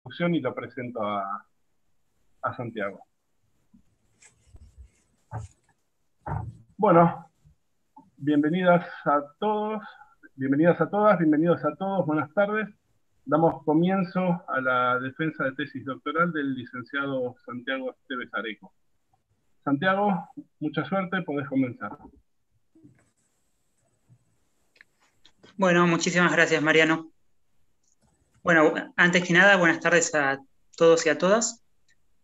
introducción y lo presento a Santiago. Bueno, bienvenidas a todos, bienvenidas a todas, bienvenidos a todos, buenas tardes. Damos comienzo a la defensa de tesis doctoral del licenciado Santiago Esteves Areco. Santiago, mucha suerte, podés comenzar. Bueno, muchísimas gracias, Mariano. Bueno, antes que nada, buenas tardes a todos y a todas.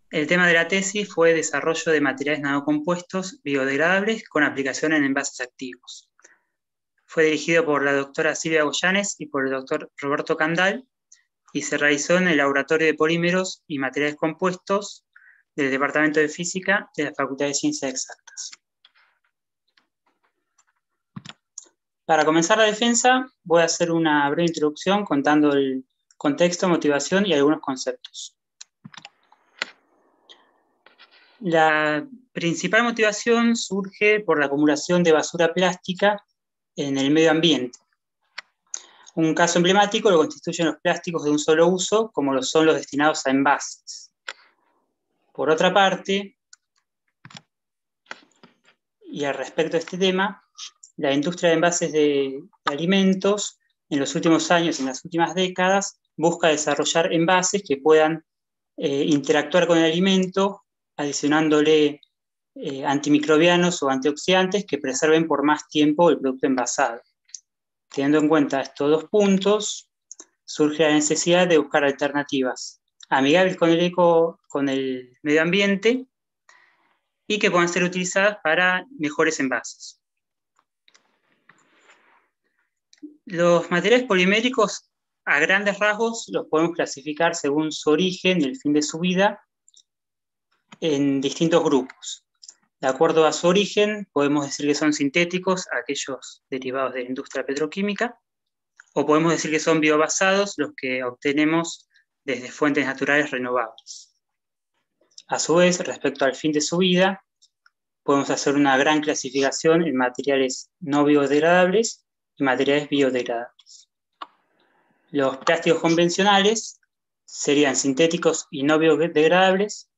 El tema de la tesis fue desarrollo de materiales nanocompuestos biodegradables con aplicación en envases activos. Fue dirigido por la doctora Silvia Goyanes y por el doctor Roberto Candal y se realizó en el Laboratorio de Polímeros y Materiales Compuestos del Departamento de Física de la Facultad de Ciencias Exactas. Para comenzar la defensa, voy a hacer una breve introducción contando el contexto, motivación y algunos conceptos. La principal motivación surge por la acumulación de basura plástica en el medio ambiente. Un caso emblemático lo constituyen los plásticos de un solo uso, como lo son los destinados a envases. Por otra parte, y al respecto de este tema, la industria de envases de alimentos en los últimos años, en las últimas décadas, busca desarrollar envases que puedan interactuar con el alimento, adicionándole antimicrobianos o antioxidantes que preserven por más tiempo el producto envasado. Teniendo en cuenta estos dos puntos, surge la necesidad de buscar alternativas amigables con el medio ambiente y que puedan ser utilizadas para mejores envases. Los materiales poliméricos, a grandes rasgos, los podemos clasificar según su origen y el fin de su vida en distintos grupos. De acuerdo a su origen, podemos decir que son sintéticos, aquellos derivados de la industria petroquímica, o podemos decir que son biobasados, los que obtenemos desde fuentes naturales renovables. A su vez, respecto al fin de su vida, podemos hacer una gran clasificación en materiales no biodegradables y materiales biodegradables. Los plásticos convencionales serían sintéticos y no biodegradables.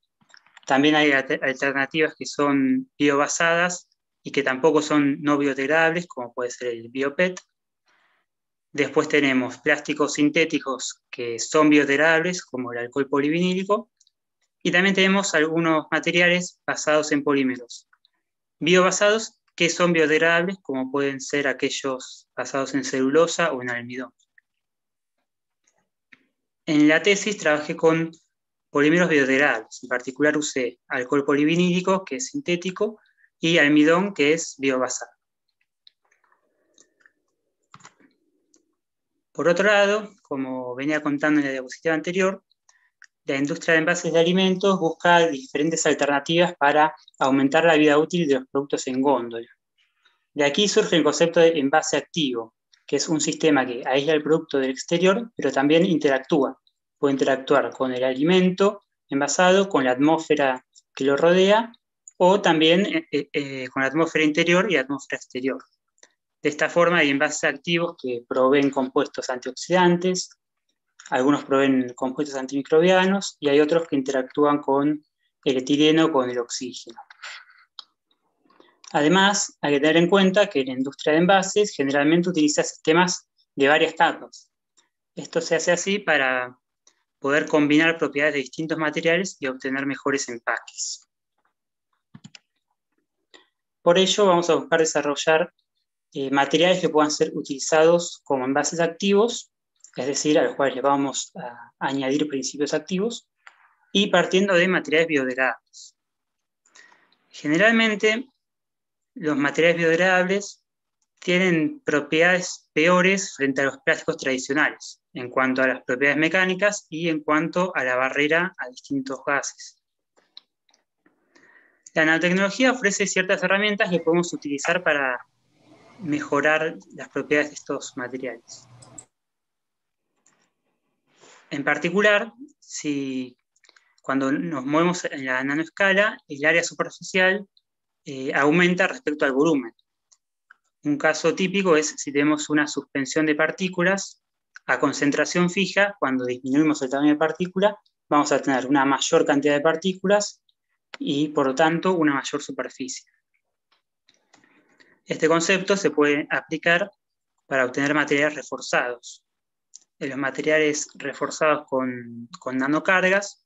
También hay alternativas que son biobasadas y que tampoco son no biodegradables, como puede ser el BioPET. Después tenemos plásticos sintéticos que son biodegradables, como el alcohol polivinílico. Y también tenemos algunos materiales basados en polímeros biobasados que son biodegradables, como pueden ser aquellos basados en celulosa o en almidón. En la tesis trabajé con polímeros biodegradables, en particular usé alcohol polivinílico, que es sintético, y almidón, que es biobasado. Por otro lado, como venía contando en la diapositiva anterior, la industria de envases de alimentos busca diferentes alternativas para aumentar la vida útil de los productos en góndola. De aquí surge el concepto de envase activo, que es un sistema que aísla el producto del exterior, pero también interactúa. Puede interactuar con el alimento envasado, con la atmósfera que lo rodea, o también con la atmósfera interior y la atmósfera exterior. De esta forma hay envases activos que proveen compuestos antioxidantes, algunos proveen compuestos antimicrobianos y hay otros que interactúan con el etileno o con el oxígeno. Además, hay que tener en cuenta que la industria de envases generalmente utiliza sistemas de varias capas. Esto se hace así para poder combinar propiedades de distintos materiales y obtener mejores empaques. Por ello, vamos a buscar desarrollar materiales que puedan ser utilizados como envases activos, es decir, a los cuales le vamos a añadir principios activos, y partiendo de materiales biodegradables. Generalmente, los materiales biodegradables tienen propiedades peores frente a los plásticos tradicionales, en cuanto a las propiedades mecánicas y en cuanto a la barrera a distintos gases. La nanotecnología ofrece ciertas herramientas que podemos utilizar para mejorar las propiedades de estos materiales. En particular, cuando nos movemos en la nanoescala, el área superficial aumenta respecto al volumen. Un caso típico es si tenemos una suspensión de partículas A concentración fija, cuando disminuimos el tamaño de partícula, vamos a tener una mayor cantidad de partículas y, por lo tanto, una mayor superficie. Este concepto se puede aplicar para obtener materiales reforzados. En los materiales reforzados con nanocargas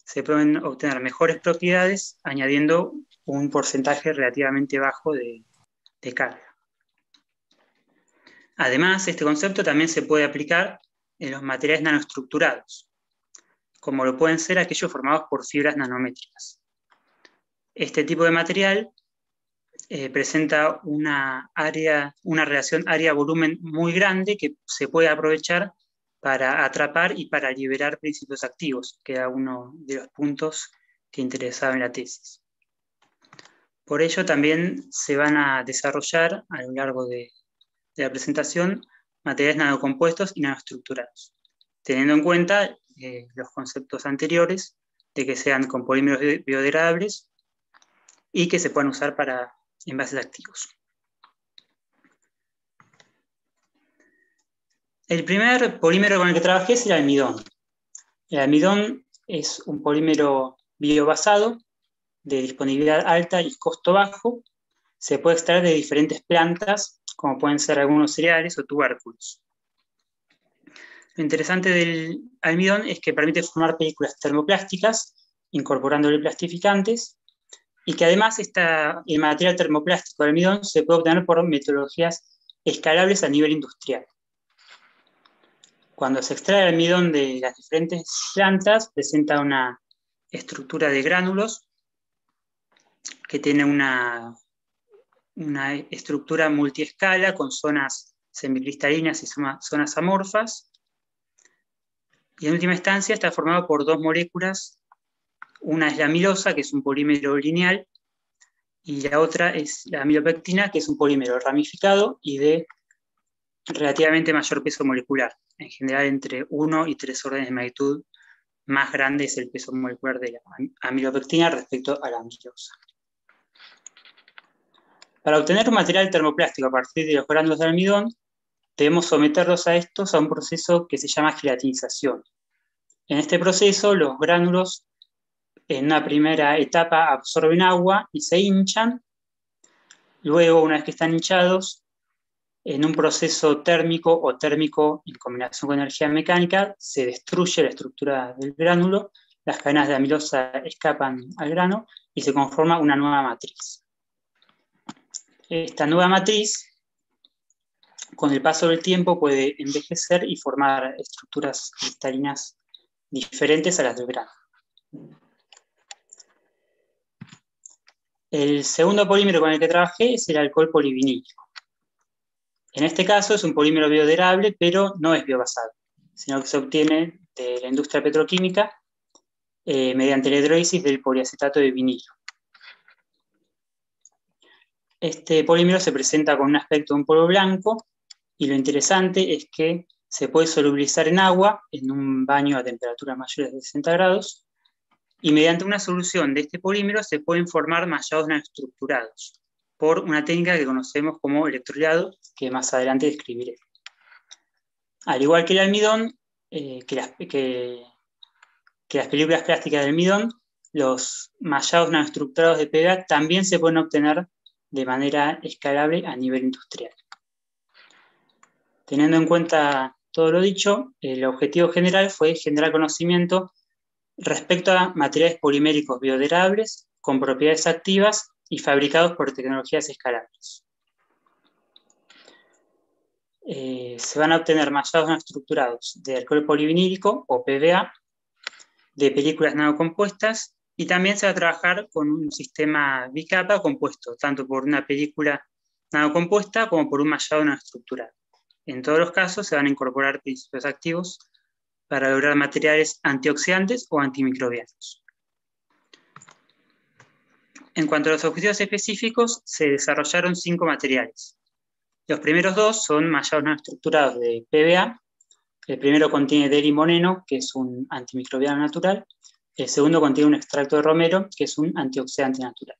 se pueden obtener mejores propiedades añadiendo un porcentaje relativamente bajo de carga. Además, este concepto también se puede aplicar en los materiales nanoestructurados, como lo pueden ser aquellos formados por fibras nanométricas. Este tipo de material presenta una relación área-volumen muy grande que se puede aprovechar para atrapar y para liberar principios activos, que era uno de los puntos que interesaba en la tesis. Por ello también se van a desarrollar a lo largo de la presentación materiales nanocompuestos y nanoestructurados, teniendo en cuenta los conceptos anteriores de que sean con polímeros biodegradables y que se puedan usar para envases activos. El primer polímero con el que trabajé es el almidón. El almidón es un polímero biobasado de disponibilidad alta y costo bajo. Se puede extraer de diferentes plantas, como pueden ser algunos cereales o tubérculos. Lo interesante del almidón es que permite formar películas termoplásticas, incorporándole plastificantes, y que además el material termoplástico del almidón se puede obtener por metodologías escalables a nivel industrial. Cuando se extrae el almidón de las diferentes plantas, presenta una estructura de gránulos que tiene una estructura multiescala con zonas semicristalinas y zonas amorfas. Y en última instancia está formado por dos moléculas. Una es la amilosa, que es un polímero lineal, y la otra es la amilopectina, que es un polímero ramificado y de relativamente mayor peso molecular. En general, entre 1 y 3 órdenes de magnitud más grande es el peso molecular de la amilopectina respecto a la amilosa. Para obtener un material termoplástico a partir de los gránulos de almidón, debemos someterlos a estos a un proceso que se llama gelatinización. En este proceso, los gránulos en una primera etapa absorben agua y se hinchan. Luego, una vez que están hinchados, en un proceso térmico o térmico en combinación con energía mecánica, se destruye la estructura del gránulo, las cadenas de amilosa escapan al grano y se conforma una nueva matriz. Esta nueva matriz, con el paso del tiempo, puede envejecer y formar estructuras cristalinas diferentes a las del grano. El segundo polímero con el que trabajé es el alcohol polivinílico. En este caso es un polímero biodegradable, pero no es biobasado, sino que se obtiene de la industria petroquímica mediante la hidrólisis del poliacetato de vinilo. Este polímero se presenta con un aspecto de un polvo blanco y lo interesante es que se puede solubilizar en agua en un baño a temperaturas mayores de 60 grados y mediante una solución de este polímero se pueden formar mallados nanoestructurados por una técnica que conocemos como electrolizado, que más adelante describiré. Al igual que el almidón, que las películas plásticas del almidón, los mallados nanoestructurados de PVA también se pueden obtener de manera escalable a nivel industrial. Teniendo en cuenta todo lo dicho, el objetivo general fue generar conocimiento respecto a materiales poliméricos biodegradables con propiedades activas y fabricados por tecnologías escalables. Se van a obtener mallados nanoestructurados de alcohol polivinílico o PVA, de películas nanocompuestas, y también se va a trabajar con un sistema bicapa compuesto tanto por una película nanocompuesta como por un mallado nanoestructurado. En todos los casos se van a incorporar principios activos para lograr materiales antioxidantes o antimicrobianos. En cuanto a los objetivos específicos, se desarrollaron 5 materiales. Los primeros 2 son mallados nanoestructurados de PVA. El primero contiene delimoneno, que es un antimicrobiano natural. El segundo contiene un extracto de romero, que es un antioxidante natural.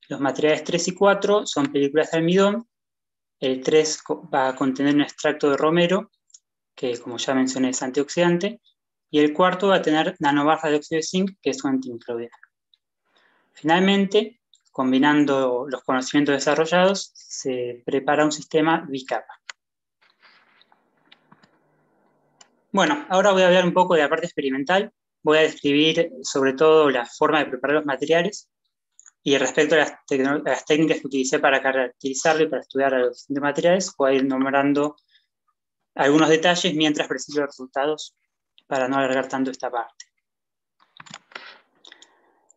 Los materiales 3 y 4 son películas de almidón. El 3 va a contener un extracto de romero que como ya mencioné es antioxidante, y el cuarto va a tener nanobarras de óxido de zinc, que es un antimicrobiano. Finalmente, combinando los conocimientos desarrollados, se prepara un sistema bicapa. Bueno, ahora voy a hablar un poco de la parte experimental. Voy a describir sobre todo la forma de preparar los materiales y respecto a las técnicas que utilicé para caracterizarlo y para estudiar a los distintos materiales, voy a ir nombrando algunos detalles mientras preciso los resultados para no alargar tanto esta parte.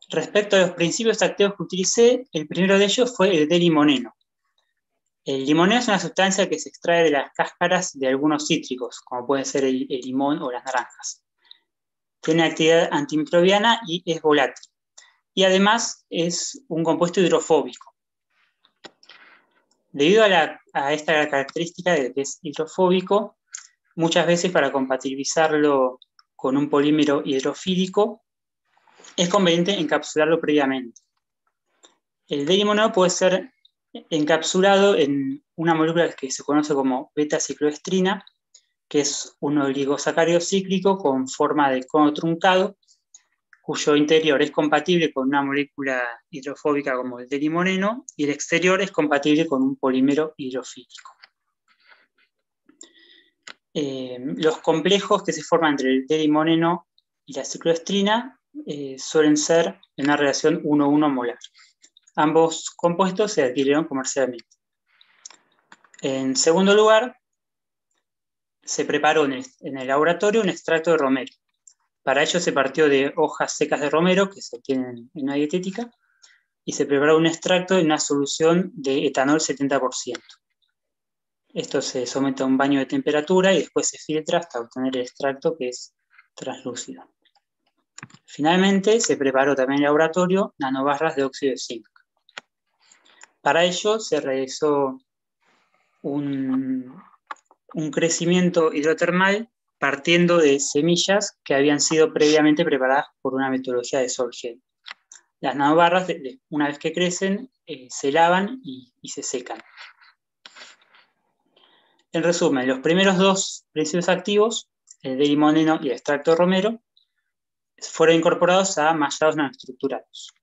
Respecto a los principios activos que utilicé, el primero de ellos fue el de limoneno. El limoneno es una sustancia que se extrae de las cáscaras de algunos cítricos, como pueden ser el limón o las naranjas. Tiene actividad antimicrobiana y es volátil. Y además es un compuesto hidrofóbico. Debido a esta característica de que es hidrofóbico, muchas veces para compatibilizarlo con un polímero hidrofílico, es conveniente encapsularlo previamente. El D-limoneno puede ser encapsulado en una molécula que se conoce como beta-cicloestrina, que es un oligosacárido cíclico con forma de cono truncado, cuyo interior es compatible con una molécula hidrofóbica como el D-limoneno, y el exterior es compatible con un polímero hidrofílico. Los complejos que se forman entre el D-limoneno y la cicloestrina suelen ser en una relación 1:1 molar. Ambos compuestos se adquirieron comercialmente. En segundo lugar, se preparó en el laboratorio un extracto de romero. Para ello se partió de hojas secas de romero que se obtienen en una dietética y se preparó un extracto en una solución de etanol 70%. Esto se somete a un baño de temperatura y después se filtra hasta obtener el extracto, que es translúcido. Finalmente, se preparó también en el laboratorio nanobarras de óxido de zinc. Para ello se realizó un crecimiento hidrotermal partiendo de semillas que habían sido previamente preparadas por una metodología de Solgel. Las nanobarras, una vez que crecen, se lavan y se secan. En resumen, los primeros dos principios activos, el D-limoneno y el extracto de romero, fueron incorporados a mallados nanoestructurados.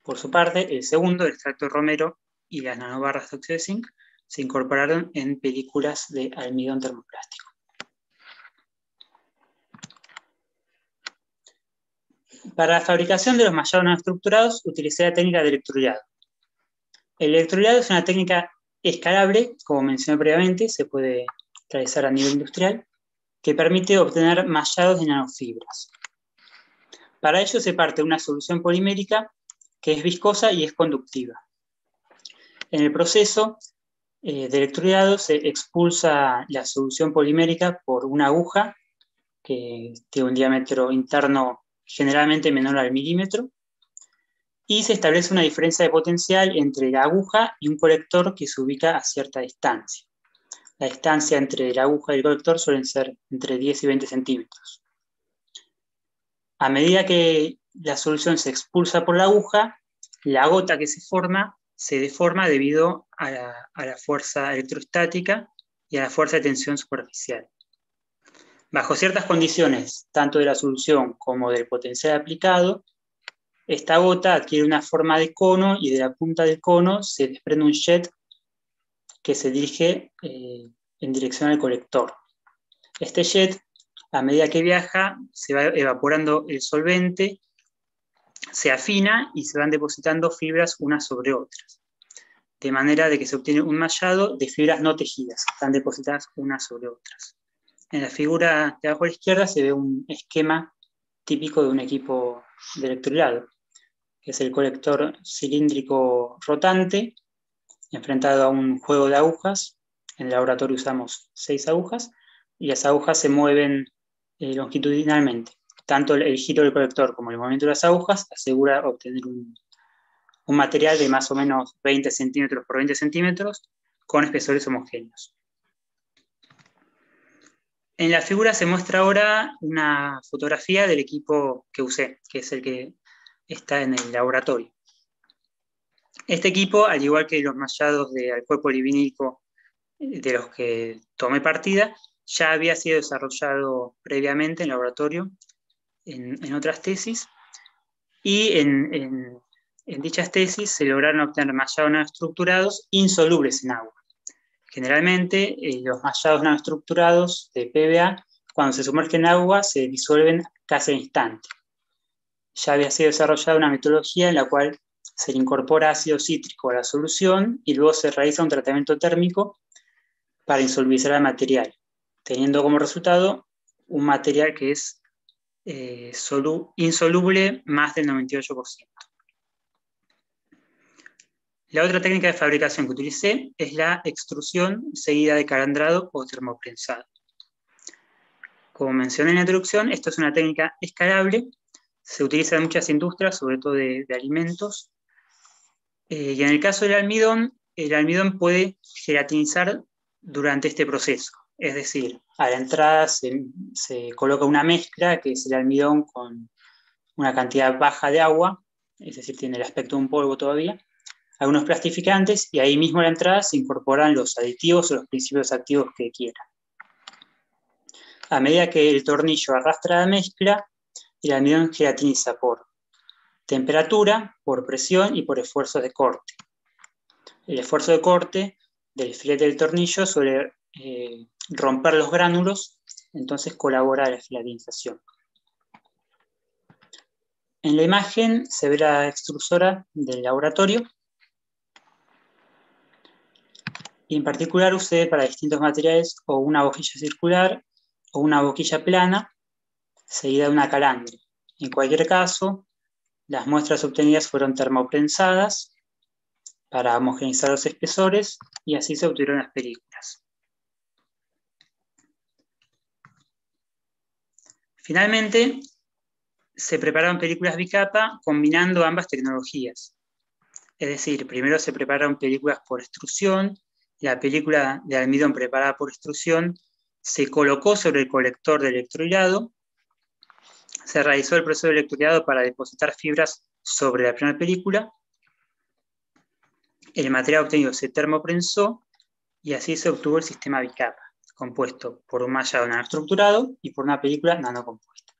Por su parte, el segundo, el extracto de romero y las nanobarras de óxido de zinc, se incorporaron en películas de almidón termoplástico. Para la fabricación de los mallados nanoestructurados, utilicé la técnica de electrolizado. El electrolizado es una técnica escalable, como mencioné previamente, se puede realizar a nivel industrial, que permite obtener mallados de nanofibras. Para ello se parte de una solución polimérica que es viscosa y es conductiva. En el proceso de electrolizado se expulsa la solución polimérica por una aguja que tiene un diámetro interno generalmente menor al milímetro, y se establece una diferencia de potencial entre la aguja y un colector que se ubica a cierta distancia. La distancia entre la aguja y el colector suelen ser entre 10 y 20 centímetros. A medida que la solución se expulsa por la aguja, la gota que se forma se deforma debido a la fuerza electrostática y a la fuerza de tensión superficial. Bajo ciertas condiciones, tanto de la solución como del potencial aplicado, esta gota adquiere una forma de cono y de la punta del cono se desprende un jet que se dirige en dirección al colector. Este jet, a medida que viaja, se va evaporando el solvente, se afina y se van depositando fibras unas sobre otras, de manera de que se obtiene un mallado de fibras no tejidas, están depositadas unas sobre otras. En la figura de abajo a la izquierda se ve un esquema típico de un equipo de electrolizado, que es el colector cilíndrico rotante, enfrentado a un juego de agujas. En el laboratorio usamos 6 agujas, y las agujas se mueven longitudinalmente. Tanto el giro del colector como el movimiento de las agujas asegura obtener un material de más o menos 20 centímetros por 20 centímetros con espesores homogéneos. En la figura se muestra ahora una fotografía del equipo que usé, que es el que está en el laboratorio. Este equipo, al igual que los mallados de alcohol polivinílico de los que tomé partida, ya había sido desarrollado previamente en laboratorio en otras tesis, y en dichas tesis se lograron obtener mallados nanoestructurados insolubles en agua. Generalmente los mallados nanoestructurados de PBA, cuando se sumergen en agua, se disuelven casi al instante. Ya había sido desarrollada una metodología en la cual se le incorpora ácido cítrico a la solución y luego se realiza un tratamiento térmico para insolubilizar el material, teniendo como resultado un material que es insoluble más del 98%. La otra técnica de fabricación que utilicé es la extrusión seguida de carandrado o termoprensado. Como mencioné en la introducción, esto es una técnica escalable, se utiliza en muchas industrias, sobre todo de alimentos, y en el caso del almidón, el almidón puede gelatinizar durante este proceso. Es decir, a la entrada se coloca una mezcla, que es el almidón con una cantidad baja de agua, es decir, tiene el aspecto de un polvo todavía, algunos plastificantes, y ahí mismo a la entrada se incorporan los aditivos o los principios activos que quieran. A medida que el tornillo arrastra la mezcla, el almidón gelatiniza por temperatura, por presión y por esfuerzos de corte. El esfuerzo de corte del filete del tornillo suele romper los gránulos, entonces colabora a la gelatinización. En la imagen se ve la extrusora del laboratorio, y en particular usé para distintos materiales o una boquilla circular o una boquilla plana seguida de una calandria. En cualquier caso, las muestras obtenidas fueron termoprensadas para homogeneizar los espesores y así se obtuvieron las películas. Finalmente, se prepararon películas bicapa combinando ambas tecnologías. Es decir, primero se prepararon películas por extrusión, la película de almidón preparada por extrusión se colocó sobre el colector de electrohilado, se realizó el proceso de electrohilado para depositar fibras sobre la primera película, el material obtenido se termoprensó y así se obtuvo el sistema bicapa, compuesto por un mallado nanoestructurado y por una película nanocompuesta.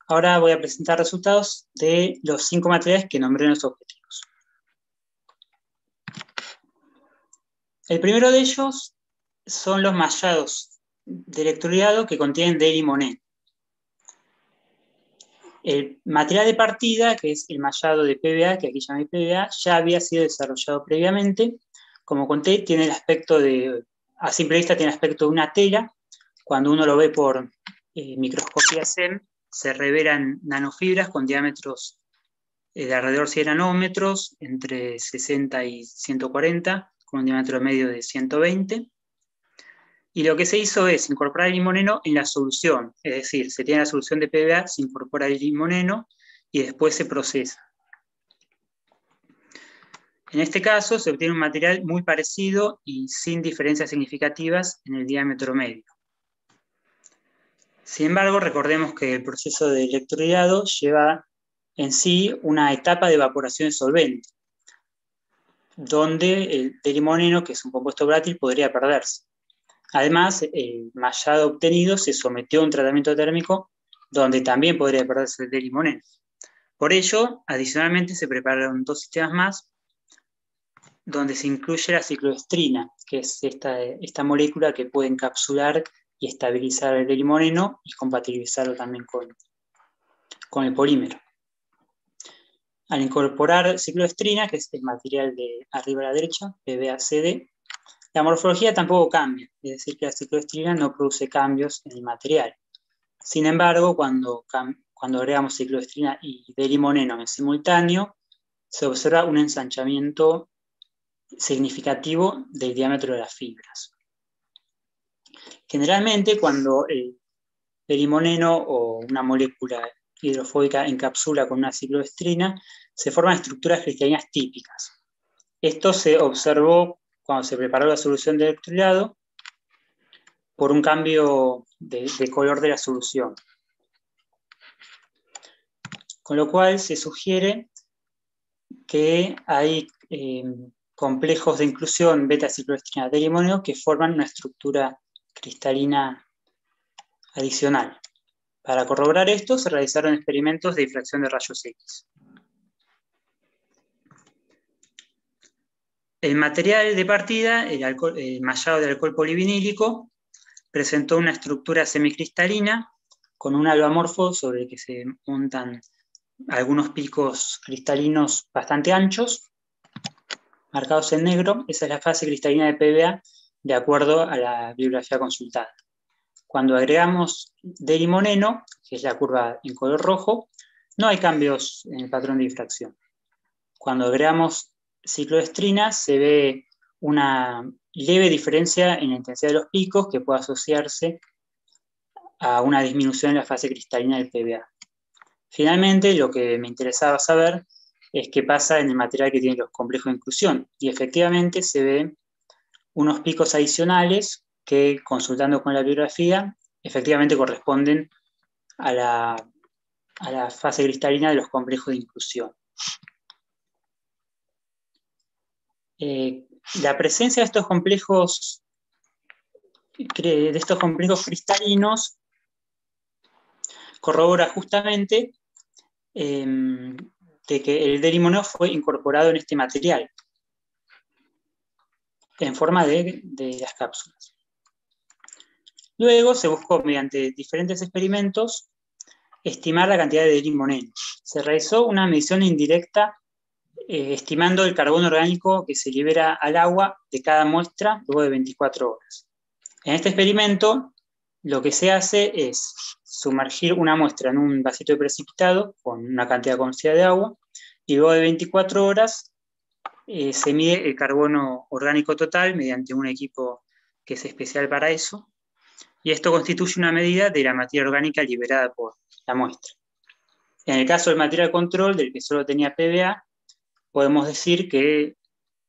Ahora voy a presentar resultados de los 5 materiales que nombré en los objetivos. El primero de ellos son los mallados de electrohilado que contienen delimoné. El material de partida, que es el mallado de PBA, que aquí llamé PBA, ya había sido desarrollado previamente. Como conté, tiene el aspecto de, a simple vista tiene el aspecto de una tela. Cuando uno lo ve por microscopía SEM, se revelan nanofibras con diámetros de alrededor de 100 nanómetros, entre 60 y 140, con un diámetro medio de 120. Y lo que se hizo es incorporar el limoneno en la solución, es decir, se tiene la solución de PBA, se incorpora el limoneno y después se procesa. En este caso se obtiene un material muy parecido y sin diferencias significativas en el diámetro medio. Sin embargo, recordemos que el proceso de electrohilado lleva en sí una etapa de evaporación de solvente, donde el limoneno, que es un compuesto volátil, podría perderse. Además, el mallado obtenido se sometió a un tratamiento térmico donde también podría perderse el limoneno. Por ello, adicionalmente se prepararon 2 sistemas más, donde se incluye la cicloestrina, que es esta molécula que puede encapsular y estabilizar el limoneno y compatibilizarlo también con el polímero. Al incorporar cicloestrina, que es el material de arriba a la derecha, PBACD, la morfología tampoco cambia, es decir, que la cicloestrina no produce cambios en el material. Sin embargo, cuando agregamos cicloestrina y delimoneno en simultáneo, se observa un ensanchamiento significativo del diámetro de las fibras. Generalmente, cuando el delimoneno o una molécula hidrofóbica encapsula con una cicloestrina, se forman estructuras cristalinas típicas. Esto se observó cuando se preparó la solución de electrohilado por un cambio de color de la solución. Con lo cual se sugiere que hay complejos de inclusión beta-cicloestrina de limoneno que forman una estructura cristalina adicional. Para corroborar esto, se realizaron experimentos de difracción de rayos X. El material de partida, el mallado de alcohol polivinílico, presentó una estructura semicristalina con un alomorfo sobre el que se montan algunos picos cristalinos bastante anchos, marcados en negro. Esa es la fase cristalina de PBA de acuerdo a la bibliografía consultada. Cuando agregamos de limoneno, que es la curva en color rojo, no hay cambios en el patrón de difracción. Cuando agregamos cicloestrina, se ve una leve diferencia en la intensidad de los picos que puede asociarse a una disminución en la fase cristalina del PBA. Finalmente, lo que me interesaba saber es qué pasa en el material que tiene los complejos de inclusión. Y efectivamente se ven unos picos adicionales que, consultando con la bibliografía, efectivamente corresponden a la fase cristalina de los complejos de inclusión. La presencia de estos complejos cristalinos corrobora justamente de que el D-limoneno fue incorporado en este material en forma de las cápsulas. Luego se buscó, mediante diferentes experimentos, estimar la cantidad de D-limoneno. Se realizó una medición indirecta estimando el carbono orgánico que se libera al agua de cada muestra luego de 24 horas. En este experimento, lo que se hace es sumergir una muestra en un vasito de precipitado con una cantidad conocida de agua y luego de 24 horas se mide el carbono orgánico total mediante un equipo que es especial para eso, y esto constituye una medida de la materia orgánica liberada por la muestra. En el caso del material control, del que solo tenía PBA, podemos decir que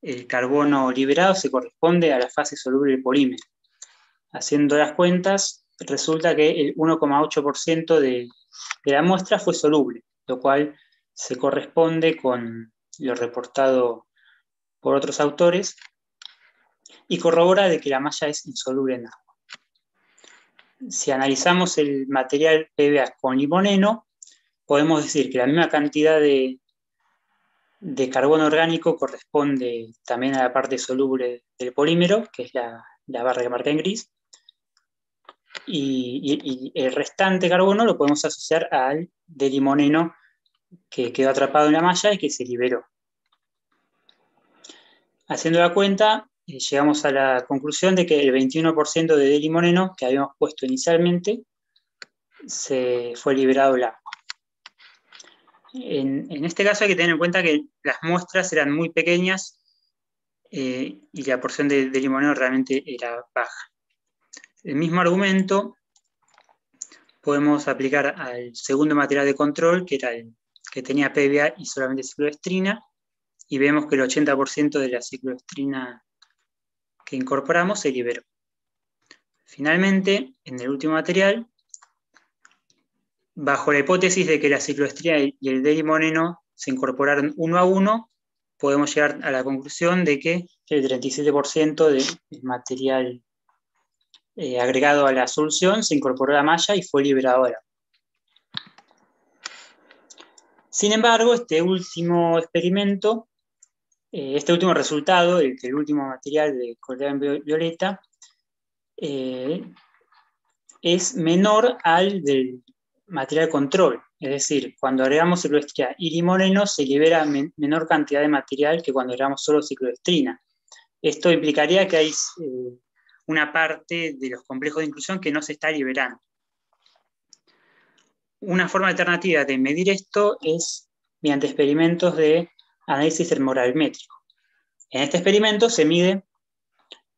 el carbono liberado se corresponde a la fase soluble del polímero. Haciendo las cuentas, resulta que el 1,8% de la muestra fue soluble, lo cual se corresponde con lo reportado por otros autores y corrobora de que la malla es insoluble en agua. Si analizamos el material PBA con limoneno, podemos decir que la misma cantidad de carbono orgánico corresponde también a la parte soluble del polímero, que es la barra que marca en gris, y el restante carbono lo podemos asociar al de limoneno que quedó atrapado en la malla y que se liberó. Haciendo la cuenta, llegamos a la conclusión de que el 21% de limoneno que habíamos puesto inicialmente se fue liberado al agua. En este caso hay que tener en cuenta que las muestras eran muy pequeñas y la porción de limoneno realmente era baja. El mismo argumento podemos aplicar al segundo material de control, que era el que tenía PBA y solamente cicloestrina, y vemos que el 80% de la cicloestrina que incorporamos se liberó. Finalmente, en el último material, bajo la hipótesis de que la cicloestrina y el D-limoneno se incorporaron uno a uno, podemos llegar a la conclusión de que el 37% del material agregado a la solución se incorporó a la malla y fue liberado ahora. Sin embargo, este último experimento, este último resultado, el último material de color en violeta, es menor al del material control. Es decir, cuando agregamos cicloestrina y limoneno se libera menor cantidad de material que cuando agregamos solo cicloestrina. Esto implicaría que hay una parte de los complejos de inclusión que no se está liberando. Una forma alternativa de medir esto es mediante experimentos de análisis termogravimétrico. En este experimento se mide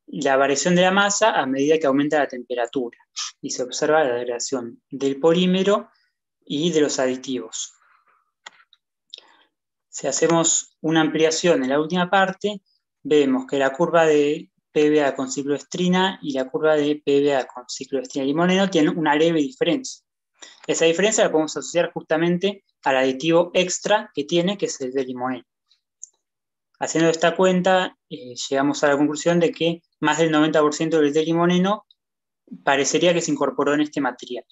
la variación de la masa a medida que aumenta la temperatura y se observa la degradación del polímero y de los aditivos. Si hacemos una ampliación en la última parte, vemos que la curva de PBA con cicloestrina y la curva de PBA con cicloestrina y limoneno tienen una leve diferencia. Esa diferencia la podemos asociar justamente al aditivo extra que tiene, que es el de limoneno. Haciendo esta cuenta, llegamos a la conclusión de que más del 90% del limoneno parecería que se incorporó en este material,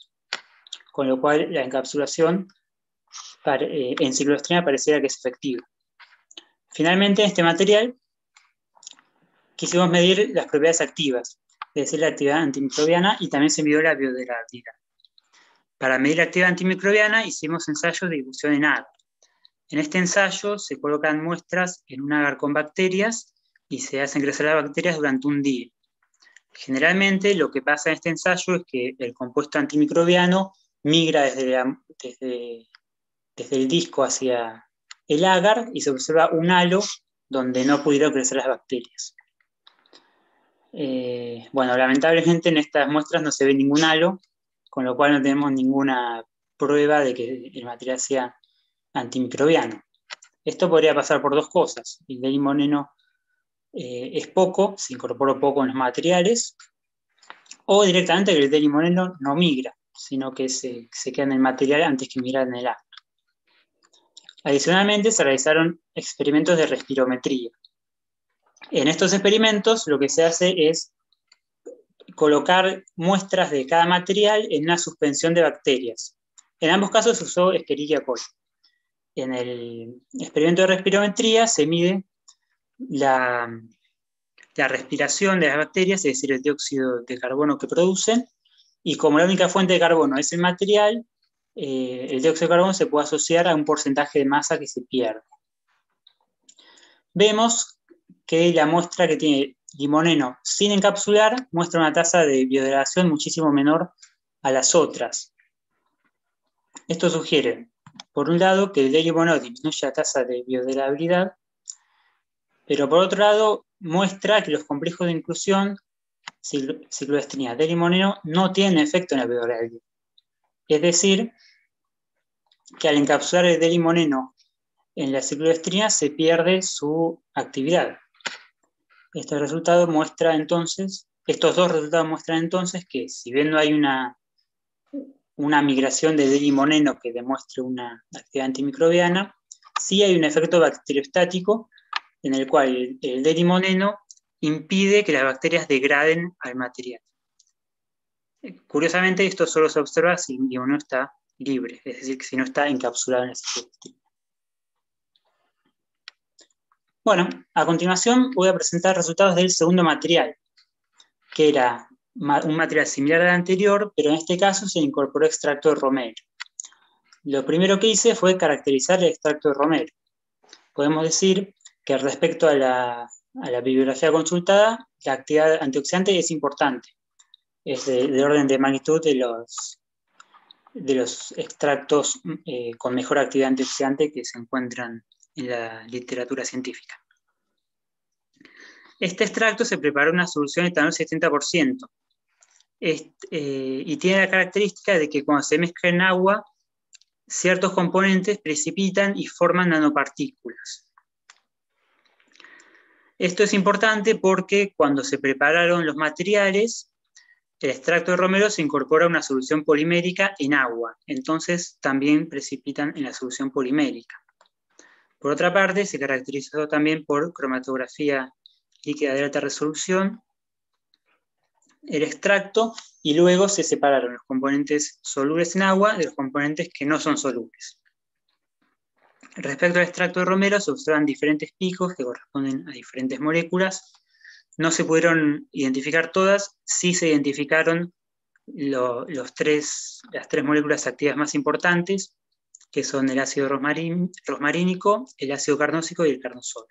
con lo cual la encapsulación en ciclosporina pareciera que es efectiva. Finalmente, en este material quisimos medir las propiedades activas, es decir, la actividad antimicrobiana, y también se midió la biodegradabilidad. Para medir la actividad antimicrobiana hicimos ensayos de difusión en agar. En este ensayo se colocan muestras en un agar con bacterias y se hacen crecer las bacterias durante un día. Generalmente lo que pasa en este ensayo es que el compuesto antimicrobiano migra desde el disco hacia el agar y se observa un halo donde no pudieron crecer las bacterias. Bueno, lamentablemente en estas muestras no se ve ningún halo, con lo cual no tenemos ninguna prueba de que el material sea antimicrobiano. Esto podría pasar por dos cosas. El limoneno es poco, se incorporó poco en los materiales, o directamente que el limoneno no migra, sino que se queda en el material antes que migrar en el agua. Adicionalmente, se realizaron experimentos de respirometría. En estos experimentos lo que se hace es colocar muestras de cada material en una suspensión de bacterias. En ambos casos se usó Escherichia coli. En el experimento de respirometría se mide la respiración de las bacterias, es decir, el dióxido de carbono que producen, y como la única fuente de carbono es el material, el dióxido de carbono se puede asociar a un porcentaje de masa que se pierde. Vemos que la muestra que tiene limoneno sin encapsular muestra una tasa de biodegradación muchísimo menor a las otras. Esto sugiere, por un lado, que el limoneno disminuye la tasa de biodegradabilidad, pero por otro lado muestra que los complejos de inclusión ciclosporina de limoneno no tienen efecto en la biodegradabilidad. Es decir, que al encapsular el limoneno en la ciclosporina se pierde su actividad. Estos dos resultados muestran entonces que si bien no hay una migración de limoneno que demuestre una actividad antimicrobiana, sí hay un efecto bacteriostático en el cual el limoneno impide que las bacterias degraden al material. Curiosamente, esto solo se observa si el limoneno está libre, es decir, que si no está encapsulado en la ciclosporina. Bueno, a continuación voy a presentar resultados del segundo material, que era un material similar al anterior, pero en este caso se incorporó extracto de romero. Lo primero que hice fue caracterizar el extracto de romero. Podemos decir que respecto a la bibliografía consultada, la actividad antioxidante es importante. Es de orden de magnitud de los extractos con mejor actividad antioxidante que se encuentran en la literatura científica. Este extracto se preparó en una solución de etanol 70%. Y tiene la característica de que cuando se mezcla en agua, ciertos componentes precipitan y forman nanopartículas. Esto es importante porque cuando se prepararon los materiales, el extracto de romero se incorpora a una solución polimérica en agua, entonces también precipitan en la solución polimérica. Por otra parte, se caracterizó también por cromatografía líquida de alta resolución el extracto, y luego se separaron los componentes solubles en agua de los componentes que no son solubles. Respecto al extracto de romero, se observan diferentes picos que corresponden a diferentes moléculas. No se pudieron identificar todas, sí se identificaron las tres moléculas activas más importantes, que son el ácido rosmarínico, el ácido carnósico y el carnosol.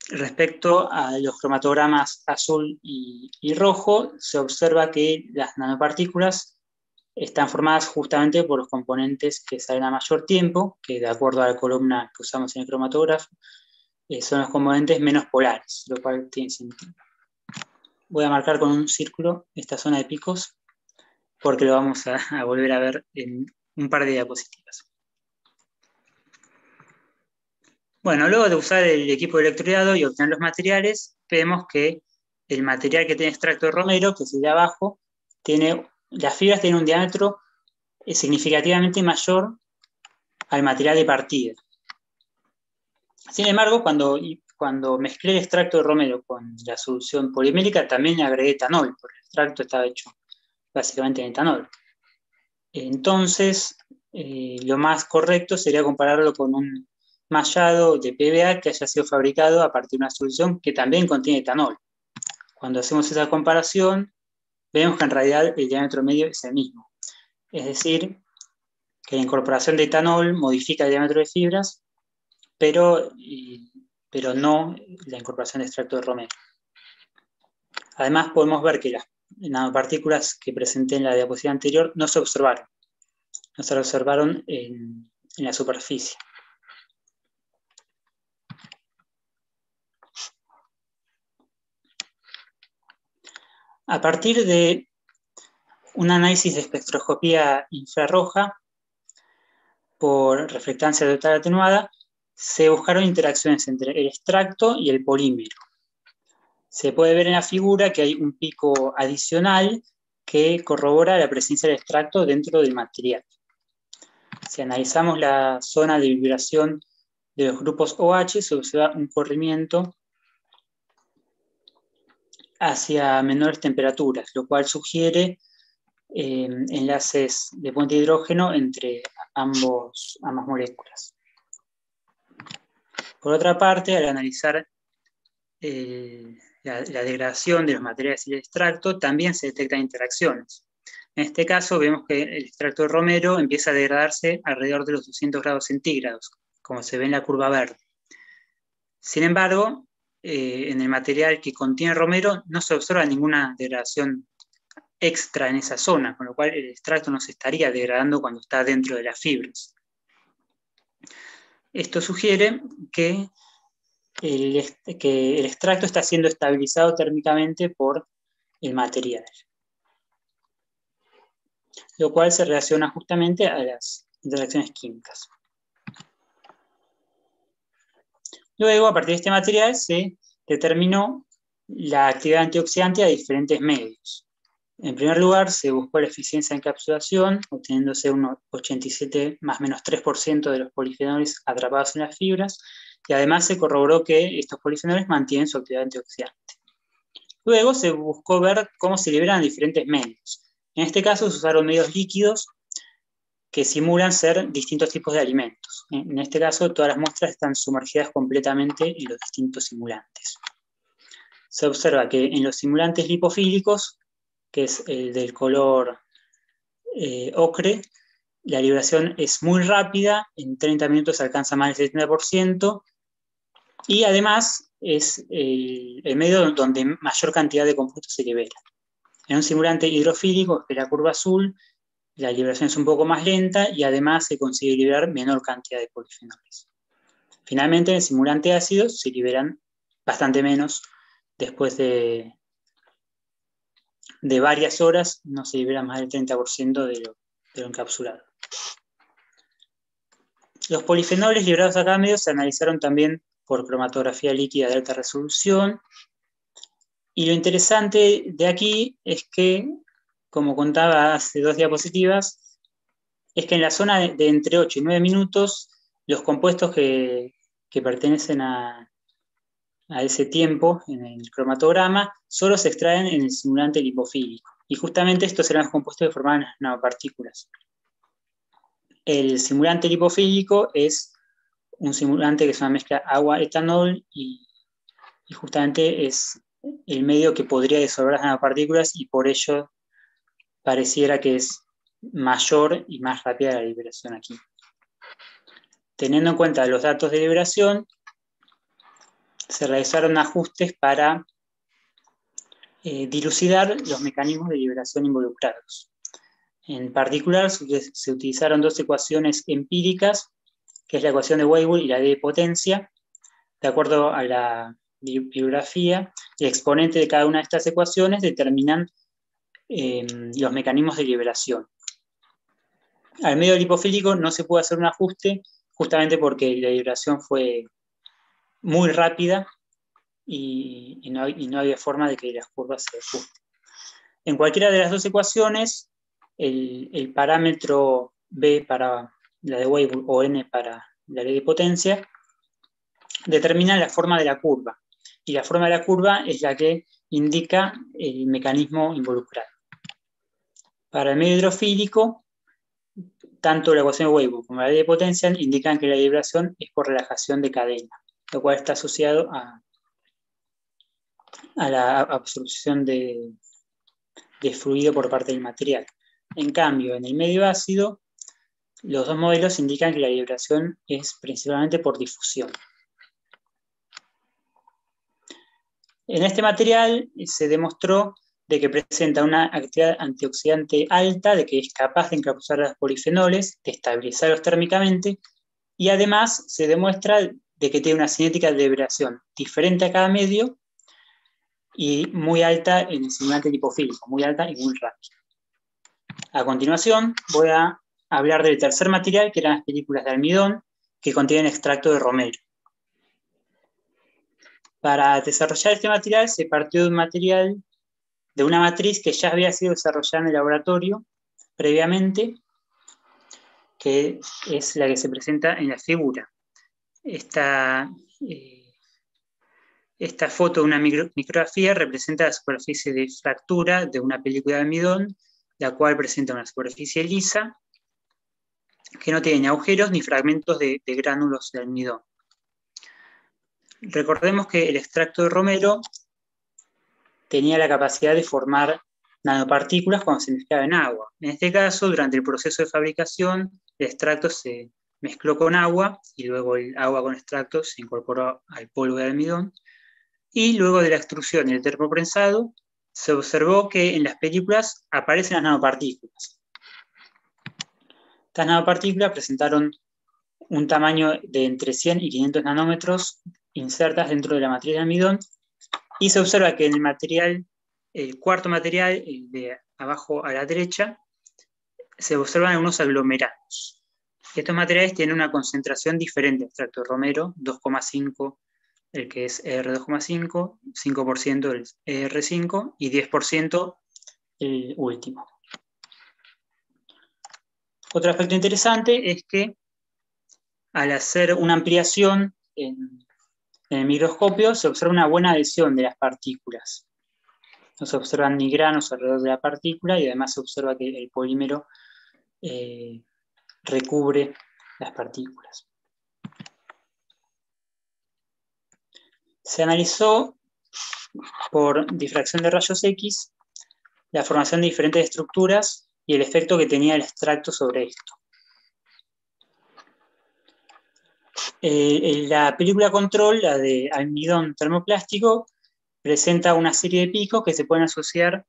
Respecto a los cromatogramas azul y rojo, se observa que las nanopartículas están formadas justamente por los componentes que salen a mayor tiempo, que de acuerdo a la columna que usamos en el cromatógrafo, son los componentes menos polares, lo cual tiene sentido. Voy a marcar con un círculo esta zona de picos, porque lo vamos a volver a ver en un par de diapositivas. Bueno, luego de usar el equipo de electrodeado y obtener los materiales, vemos que el material que tiene extracto de romero, que es el de abajo, las fibras tienen un diámetro significativamente mayor al material de partida. Sin embargo, cuando mezclé el extracto de romero con la solución polimérica, también le agregué etanol, porque el extracto estaba hecho básicamente en etanol. Entonces, lo más correcto sería compararlo con un mallado de PVA que haya sido fabricado a partir de una solución que también contiene etanol. Cuando hacemos esa comparación, vemos que en realidad el diámetro medio es el mismo. Es decir, que la incorporación de etanol modifica el diámetro de fibras, pero no la incorporación de extracto de romero. Además, podemos ver que las nanopartículas que presenté en la diapositiva anterior no se observaron en la superficie. A partir de un análisis de espectroscopía infrarroja por reflectancia total atenuada, se buscaron interacciones entre el extracto y el polímero. Se puede ver en la figura que hay un pico adicional que corrobora la presencia del extracto dentro del material. Si analizamos la zona de vibración de los grupos OH, se observa un corrimiento hacia menores temperaturas, lo cual sugiere enlaces de puente de hidrógeno entre ambas moléculas. Por otra parte, al analizar la degradación de los materiales y el extracto, también se detectan interacciones. En este caso vemos que el extracto de romero empieza a degradarse alrededor de los 200 grados centígrados, como se ve en la curva verde. Sin embargo, en el material que contiene romero no se observa ninguna degradación extra en esa zona, con lo cual el extracto no se estaría degradando cuando está dentro de las fibras. Esto sugiere que el extracto está siendo estabilizado térmicamente por el material, lo cual se relaciona justamente a las interacciones químicas. Luego, a partir de este material, se determinó la actividad antioxidante a diferentes medios. En primer lugar, se buscó la eficiencia de encapsulación, obteniéndose un 87 más menos 3% de los polifenoles atrapados en las fibras, y además se corroboró que estos polifenoles mantienen su actividad antioxidante. Luego se buscó ver cómo se liberan diferentes medios. En este caso se usaron medios líquidos que simulan ser distintos tipos de alimentos. En este caso, todas las muestras están sumergidas completamente en los distintos simulantes. Se observa que en los simulantes lipofílicos, que es el del color ocre, la liberación es muy rápida, en 30 minutos alcanza más del 70%, y además es el medio donde mayor cantidad de compuestos se libera. En un simulante hidrofílico, que es la curva azul, la liberación es un poco más lenta y además se consigue liberar menor cantidad de polifenoles. Finalmente, en el simulante ácido se liberan bastante menos. Después de varias horas no se libera más del 30% de lo encapsulado. Los polifenoles liberados a cada medio se analizaron también por cromatografía líquida de alta resolución. Y lo interesante de aquí es que, como contaba hace 2 diapositivas, es que en la zona de entre 8 y 9 minutos, los compuestos que pertenecen a ese tiempo en el cromatograma solo se extraen en el simulante lipofílico. Y justamente estos eran los compuestos que formaban las nanopartículas. El simulante lipofílico es un simulante que es una mezcla agua-etanol y justamente es el medio que podría disolver las nanopartículas y por ello pareciera que es mayor y más rápida la liberación aquí. Teniendo en cuenta los datos de liberación, se realizaron ajustes para dilucidar los mecanismos de liberación involucrados. En particular, se utilizaron 2 ecuaciones empíricas, que es la ecuación de Weibull y la de potencia. De acuerdo a la bibliografía, el exponente de cada una de estas ecuaciones determinan los mecanismos de liberación. Al medio lipofílico no se pudo hacer un ajuste, justamente porque la liberación fue muy rápida y no había forma de que las curvas se ajusten. En cualquiera de las 2 ecuaciones, el parámetro B para la de Weibull o N para la ley de potencia, determinan la forma de la curva. Y la forma de la curva es la que indica el mecanismo involucrado. Para el medio hidrofílico, tanto la ecuación de Weibull como la ley de Potenzial indican que la vibración es por relajación de cadena, lo cual está asociado a la absorción de fluido por parte del material. En cambio, en el medio ácido, los dos modelos indican que la vibración es principalmente por difusión. En este material se demostró de que presenta una actividad antioxidante alta, de que es capaz de encapsular los polifenoles, de estabilizarlos térmicamente, y además se demuestra de que tiene una cinética de vibración diferente a cada medio y muy alta en el simulante lipofílico, muy alta y muy rápida. A continuación voy a hablar del tercer material, que eran las películas de almidón, que contienen extracto de romero. Para desarrollar este material se partió de un material, de una matriz que ya había sido desarrollada en el laboratorio previamente, que es la que se presenta en la figura. Esta foto de una micrografía representa la superficie de fractura de una película de almidón, la cual presenta una superficie lisa, que no tiene ni agujeros ni fragmentos de gránulos de almidón. Recordemos que el extracto de romero tenía la capacidad de formar nanopartículas cuando se mezclaba en agua. En este caso, durante el proceso de fabricación, el extracto se mezcló con agua y luego el agua con extracto se incorporó al polvo de almidón. Y luego de la extrusión y el termoprensado, se observó que en las películas aparecen las nanopartículas. Estas nanopartículas presentaron un tamaño de entre 100 y 500 nanómetros insertas dentro de la matriz de almidón, y se observa que en el material, el cuarto material, el de abajo a la derecha, se observan unos aglomerados. Estos materiales tienen una concentración diferente del extracto de romero, 2,5 el que es ER2,5, 5% el ER5 y 10% el último. Otro aspecto interesante es que al hacer una ampliación en el microscopio se observa una buena adhesión de las partículas. No se observan ni granos alrededor de la partícula y además se observa que el polímero recubre las partículas. Se analizó por difracción de rayos X la formación de diferentes estructuras y el efecto que tenía el extracto sobre esto. La película control, la de almidón termoplástico, presenta una serie de picos que se pueden asociar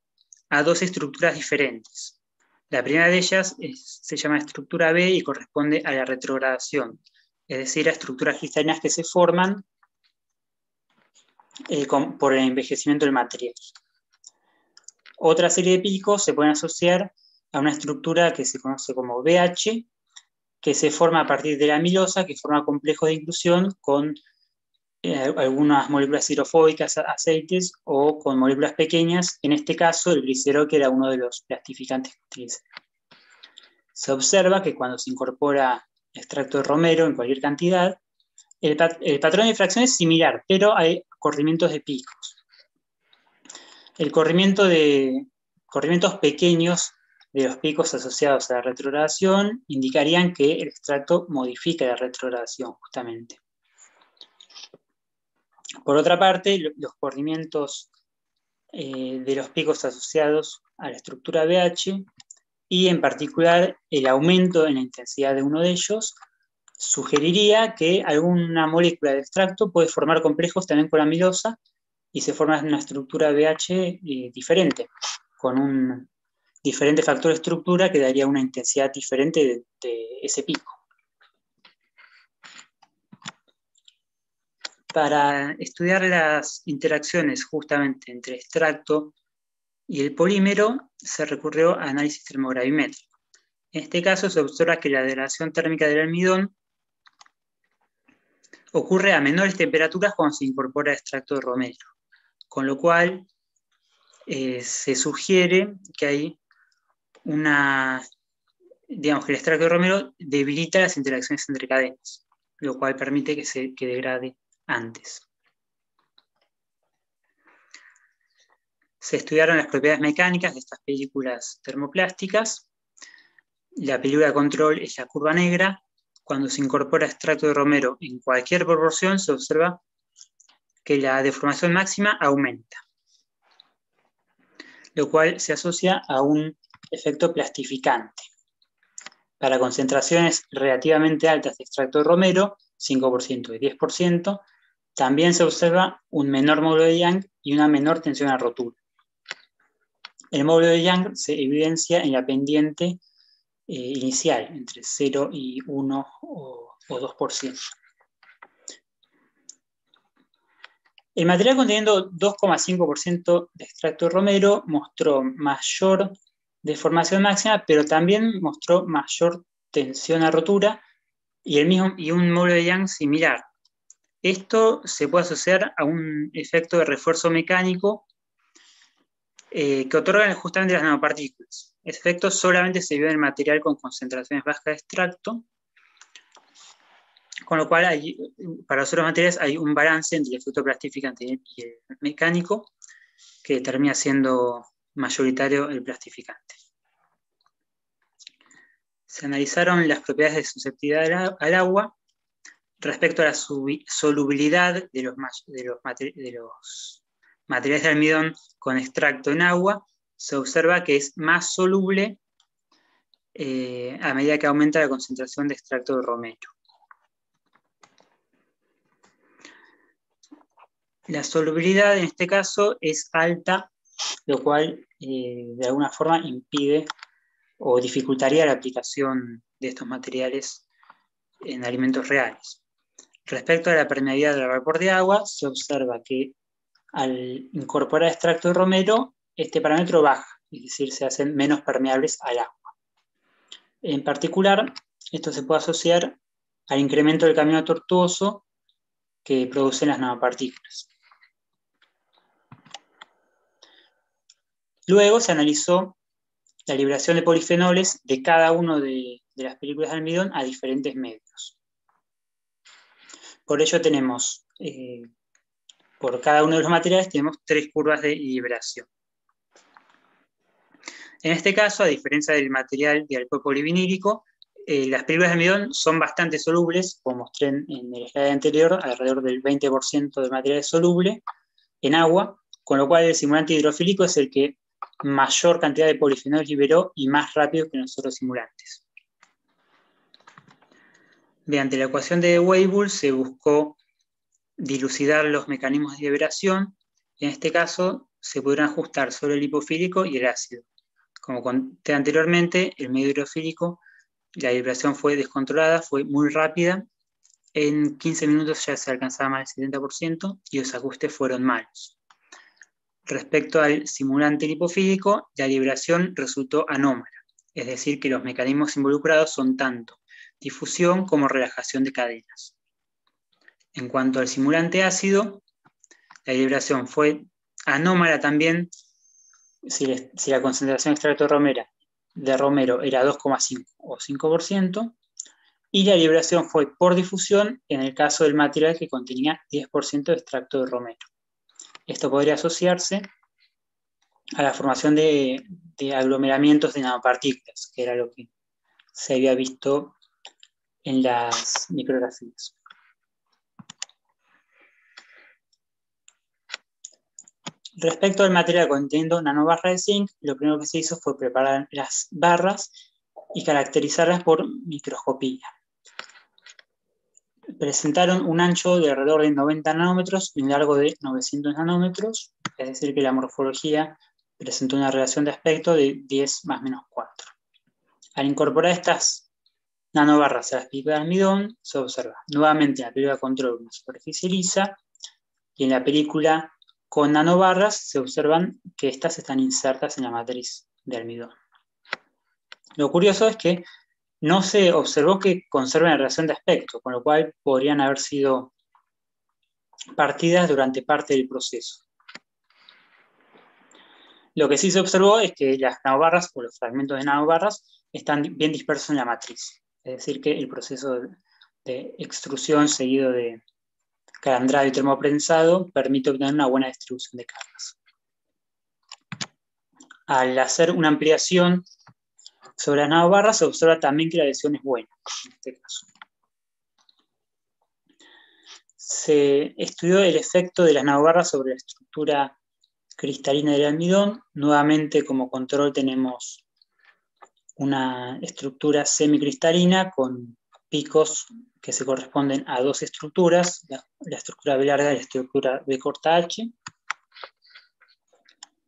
a dos estructuras diferentes. La primera de ellas se llama estructura B y corresponde a la retrogradación, es decir, a estructuras cristalinas que se forman por el envejecimiento del material. Otra serie de picos se pueden asociar a una estructura que se conoce como BH, que se forma a partir de la amilosa, que forma complejos de inclusión con algunas moléculas hidrofóbicas, aceites, o con moléculas pequeñas, en este caso el glicerol, que era uno de los plastificantes que utiliza. Se observa que cuando se incorpora extracto de romero en cualquier cantidad, el patrón de difracción es similar, pero hay corrimientos de picos. El corrimientos pequeños de los picos asociados a la retrogradación indicarían que el extracto modifica la retrogradación, justamente. Por otra parte, los corrimientos de los picos asociados a la estructura BH, y en particular el aumento en la intensidad de uno de ellos, sugeriría que alguna molécula de extracto puede formar complejos también con amilosa y se forma una estructura BH diferente, con un diferente factor de estructura que daría una intensidad diferente de ese pico. Para estudiar las interacciones justamente entre extracto y el polímero, se recurrió a análisis termogravimétrico. En este caso se observa que la degradación térmica del almidón ocurre a menores temperaturas cuando se incorpora extracto de romero, con lo cual se sugiere que hay que el extracto de romero debilita las interacciones entre cadenas, lo cual permite que degrade antes. Se estudiaron las propiedades mecánicas de estas películas termoplásticas. La película de control es la curva negra. Cuando se incorpora extracto de romero en cualquier proporción, se observa que la deformación máxima aumenta, lo cual se asocia a un efecto plastificante. Para concentraciones relativamente altas de extracto de romero, 5% y 10%, también se observa un menor módulo de Young y una menor tensión a rotura. El módulo de Young se evidencia en la pendiente inicial, entre 0 y 1 o 2%. El material conteniendo 2,5% de extracto de romero mostró mayor deformación máxima, pero también mostró mayor tensión a rotura y un módulo de Young similar. Esto se puede asociar a un efecto de refuerzo mecánico que otorgan justamente las nanopartículas. Este efecto solamente se vio en el material con concentraciones bajas de extracto, con lo cual para los otros materiales hay un balance entre el efecto plastificante y el mecánico que termina siendo mayoritario el plastificante. Se analizaron las propiedades de susceptibilidad al agua respecto a la solubilidad de los materiales de almidón con extracto en agua. Se observa que es más soluble a medida que aumenta la concentración de extracto de romero. La solubilidad en este caso es alta, lo cual de alguna forma impide o dificultaría la aplicación de estos materiales en alimentos reales. Respecto a la permeabilidad del vapor de agua, se observa que al incorporar extracto de romero, este parámetro baja, es decir, se hacen menos permeables al agua. En particular, esto se puede asociar al incremento del camino tortuoso que producen las nanopartículas. Luego se analizó la liberación de polifenoles de cada uno de las películas de almidón a diferentes medios. Por ello tenemos, por cada uno de los materiales, tenemos 3 curvas de liberación. En este caso, a diferencia del material de alcohol polivinílico, las películas de almidón son bastante solubles, como mostré en el slide anterior, alrededor del 20% del material es soluble en agua, con lo cual el simulante hidrofílico es el que mayor cantidad de polifenoles liberó y más rápido que los otros simulantes. Mediante la ecuación de Weibull se buscó dilucidar los mecanismos de liberación. En este caso, se pudieron ajustar solo el lipofílico y el ácido. Como conté anteriormente, el medio hidrofílico, la liberación fue descontrolada, fue muy rápida. En 15 minutos ya se alcanzaba más del 70% y los ajustes fueron malos. Respecto al simulante lipofílico, la liberación resultó anómala, es decir, que los mecanismos involucrados son tanto difusión como relajación de cadenas. En cuanto al simulante ácido, la liberación fue anómala también si la concentración de extracto de romero era 2,5 o 5%, y la liberación fue por difusión en el caso del material que contenía 10% de extracto de romero. Esto podría asociarse a la formación de aglomeramientos de nanopartículas, que era lo que se había visto en las micrografías. Respecto al material conteniendo nanobarras de zinc, lo primero que se hizo fue preparar las barras y caracterizarlas por microscopía. Presentaron un ancho de alrededor de 90 nanómetros y un largo de 900 nanómetros, es decir que la morfología presentó una relación de aspecto de 10 más menos 4. Al incorporar estas nanobarras a las películas de almidón, se observa nuevamente en la película control una superficie lisa, y en la película con nanobarras se observan que estas están insertas en la matriz de almidón. Lo curioso es que no se observó que conserven la relación de aspecto, con lo cual podrían haber sido partidas durante parte del proceso. Lo que sí se observó es que las nanobarras o los fragmentos de nanobarras están bien dispersos en la matriz, es decir que el proceso de extrusión seguido de calandrado y termoprensado permite obtener una buena distribución de cargas. Al hacer una ampliación sobre las nanobarras, se observa también que la adhesión es buena, en este caso. Se estudió el efecto de las nanobarras sobre la estructura cristalina del almidón. Nuevamente, como control, tenemos una estructura semicristalina con picos que se corresponden a dos estructuras, la estructura B larga y la estructura B corta H.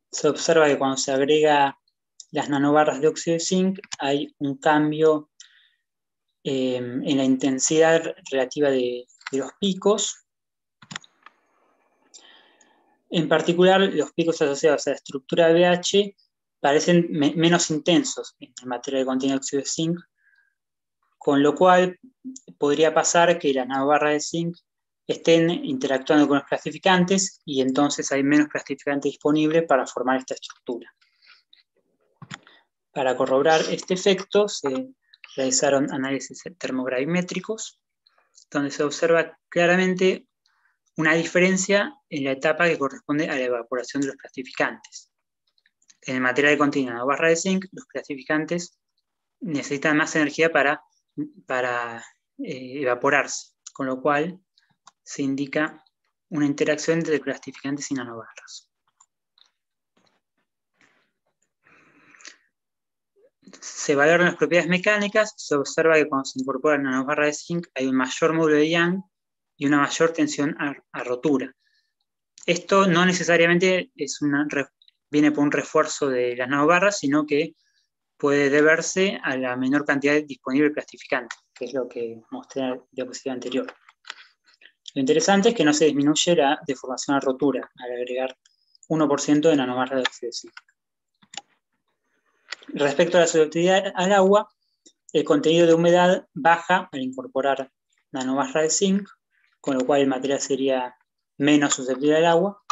Se observa que cuando se agrega las nanobarras de óxido de zinc hay un cambio en la intensidad relativa de los picos. En particular, los picos asociados a la estructura BH parecen menos intensos en el material que contiene óxido de zinc, con lo cual podría pasar que las nanobarras de zinc estén interactuando con los clasificantes y entonces hay menos clasificante disponible para formar esta estructura. Para corroborar este efecto se realizaron análisis termogravimétricos, donde se observa claramente una diferencia en la etapa que corresponde a la evaporación de los clasificantes. En el material que contiene nanobarra de zinc, los clasificantes necesitan más energía para evaporarse, con lo cual se indica una interacción entre clasificantes y nanobarras. Se valoran las propiedades mecánicas, se observa que cuando se incorpora nanobarra de zinc hay un mayor módulo de Young y una mayor tensión a rotura. Esto no necesariamente viene por un refuerzo de las nanobarras, sino que puede deberse a la menor cantidad disponible de plastificante, que es lo que mostré en la diapositiva anterior. Lo interesante es que no se disminuye la deformación a rotura al agregar 1% de nanobarra de óxido de zinc. Respecto a la solubilidad al agua, el contenido de humedad baja al incorporar nanobarra de zinc, con lo cual el material sería menos susceptible al agua,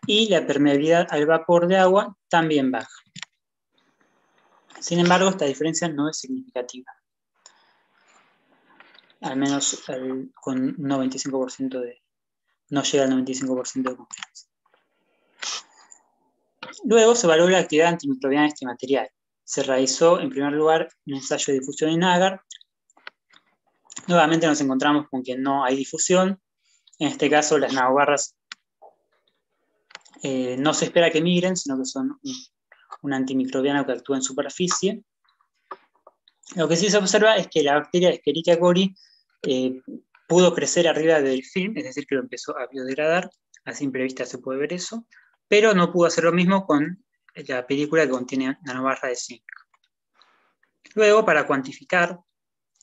y la permeabilidad al vapor de agua también baja. Sin embargo, esta diferencia no es significativa, al menos con 95% no llega al 95% de confianza. Luego se evaluó la actividad antimicrobiana de este material. Se realizó, en primer lugar, un ensayo de difusión en agar. Nuevamente nos encontramos con que no hay difusión. En este caso, las nanobarras no se espera que migren, sino que son un antimicrobiano que actúa en superficie. Lo que sí se observa es que la bacteria Escherichia coli pudo crecer arriba del film, es decir, que lo empezó a biodegradar. A simple vista se puede ver eso, pero no pudo hacer lo mismo con la película que contiene nanobarra de zinc. Luego, para cuantificar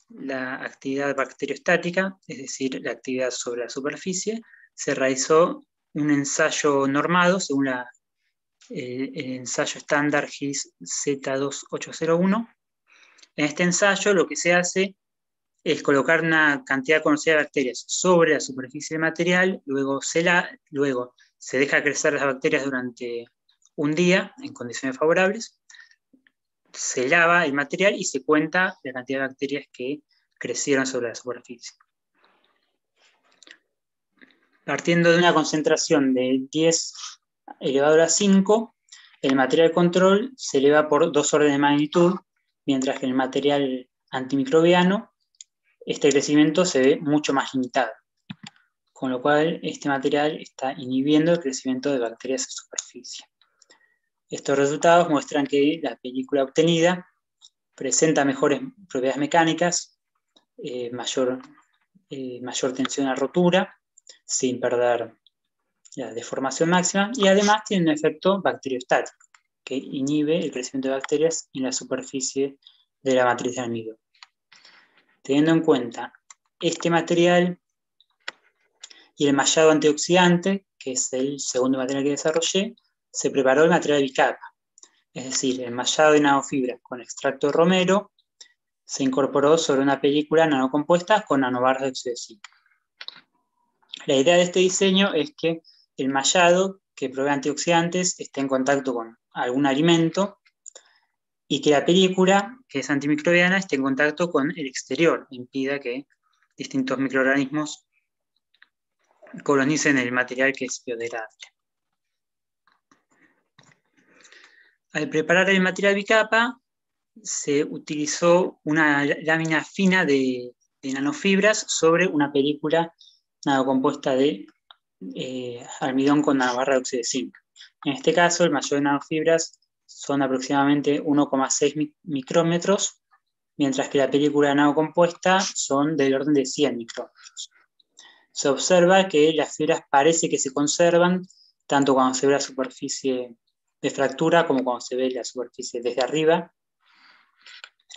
la actividad bacteriostática, es decir, la actividad sobre la superficie, se realizó un ensayo normado según el ensayo estándar GIS Z2801. En este ensayo lo que se hace es colocar una cantidad conocida de bacterias sobre la superficie del material, luego se deja crecer las bacterias durante un día en condiciones favorables, se lava el material y se cuenta la cantidad de bacterias que crecieron sobre la superficie. Partiendo de una concentración de 10 elevado a 5, el material control se eleva por 2 órdenes de magnitud, mientras que en el material antimicrobiano este crecimiento se ve mucho más limitado, con lo cual este material está inhibiendo el crecimiento de bacterias en superficie. Estos resultados muestran que la película obtenida presenta mejores propiedades mecánicas, mayor tensión a rotura, sin perder la deformación máxima, y además tiene un efecto bacteriostático, que inhibe el crecimiento de bacterias en la superficie de la matriz de almidón. Teniendo en cuenta este material y el mallado antioxidante, que es el segundo material que desarrollé, se preparó el material bicapa, es decir, el mallado de nanofibras con extracto de romero se incorporó sobre una película nanocompuesta con nanobarras de óxido de zinc. La idea de este diseño es que el mallado que provee antioxidantes esté en contacto con algún alimento y que la película, que es antimicrobiana, esté en contacto con el exterior, impida que distintos microorganismos colonicen el material que es biodegradable. Al preparar el material bicapa, se utilizó una lámina fina de nanofibras sobre una película nanocompuesta de almidón con nanobarra de óxido de zinc. En este caso, el mayor de nanofibras son aproximadamente 1,6 micrómetros, mientras que la película nanocompuesta son del orden de 100 micrómetros. Se observa que las fibras parece que se conservan tanto cuando se ve la superficie de fractura como cuando se ve la superficie desde arriba.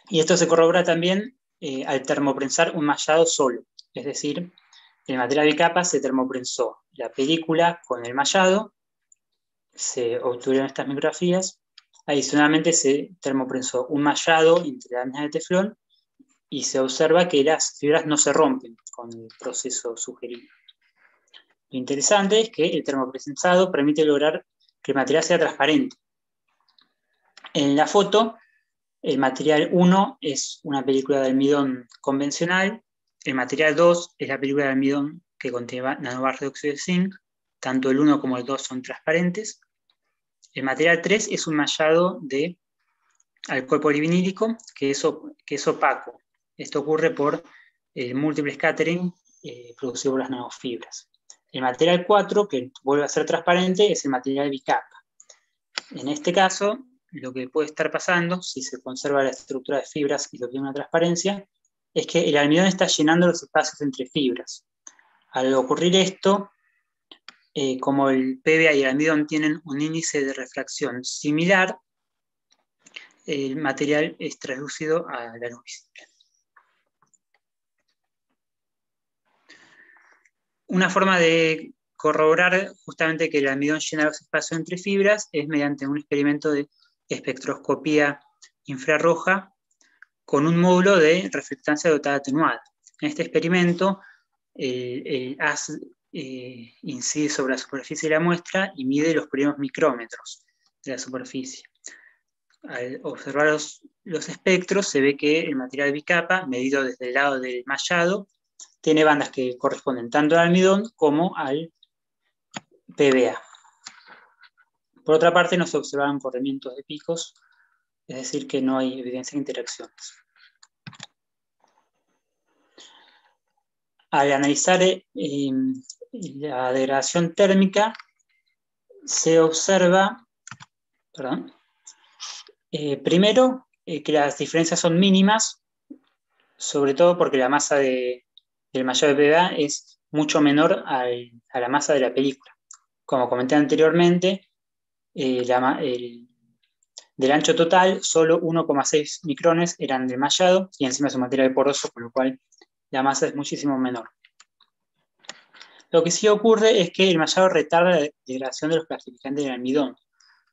Y esto se corrobora también al termoprensar un mallado solo, es decir, el material bicapa se termoprensó la película con el mallado, se obtuvieron estas micrografías, adicionalmente se termoprensó un mallado entre láminas de teflón y se observa que las fibras no se rompen con el proceso sugerido. Lo interesante es que el termoprensado permite lograr que el material sea transparente. En la foto, el material 1 es una película de almidón convencional, el material 2 es la película de almidón que contiene nanobarras de óxido de zinc, tanto el 1 como el 2 son transparentes. El material 3 es un mallado de alcohol polivinílico que es opaco. Esto ocurre por el múltiple scattering producido por las nanofibras. El material 4, que vuelve a ser transparente, es el material bicapa. En este caso, lo que puede estar pasando, si se conserva la estructura de fibras y se obtiene una transparencia, es que el almidón está llenando los espacios entre fibras. Al ocurrir esto, como el PBA y el almidón tienen un índice de refracción similar, el material es translúcido a la luz visible. Una forma de corroborar justamente que el almidón llena los espacios entre fibras es mediante un experimento de espectroscopía infrarroja con un módulo de reflectancia dotada atenuada. En este experimento, el haz incide sobre la superficie de la muestra y mide los primeros micrómetros de la superficie. Al observar los espectros, se ve que el material bicapa, medido desde el lado del mallado, tiene bandas que corresponden tanto al almidón como al PBA. Por otra parte, no se observaron corrimientos de picos, es decir, que no hay evidencia de interacciones. Al analizar la degradación térmica, se observa, primero, que las diferencias son mínimas, sobre todo porque la masa del mallado de PBA es mucho menor a la masa de la película. Como comenté anteriormente, del ancho total, solo 1,6 micrones eran del mallado y encima es un material poroso, por lo cual la masa es muchísimo menor. Lo que sí ocurre es que el mallado retarda la degradación de los clasificantes del almidón,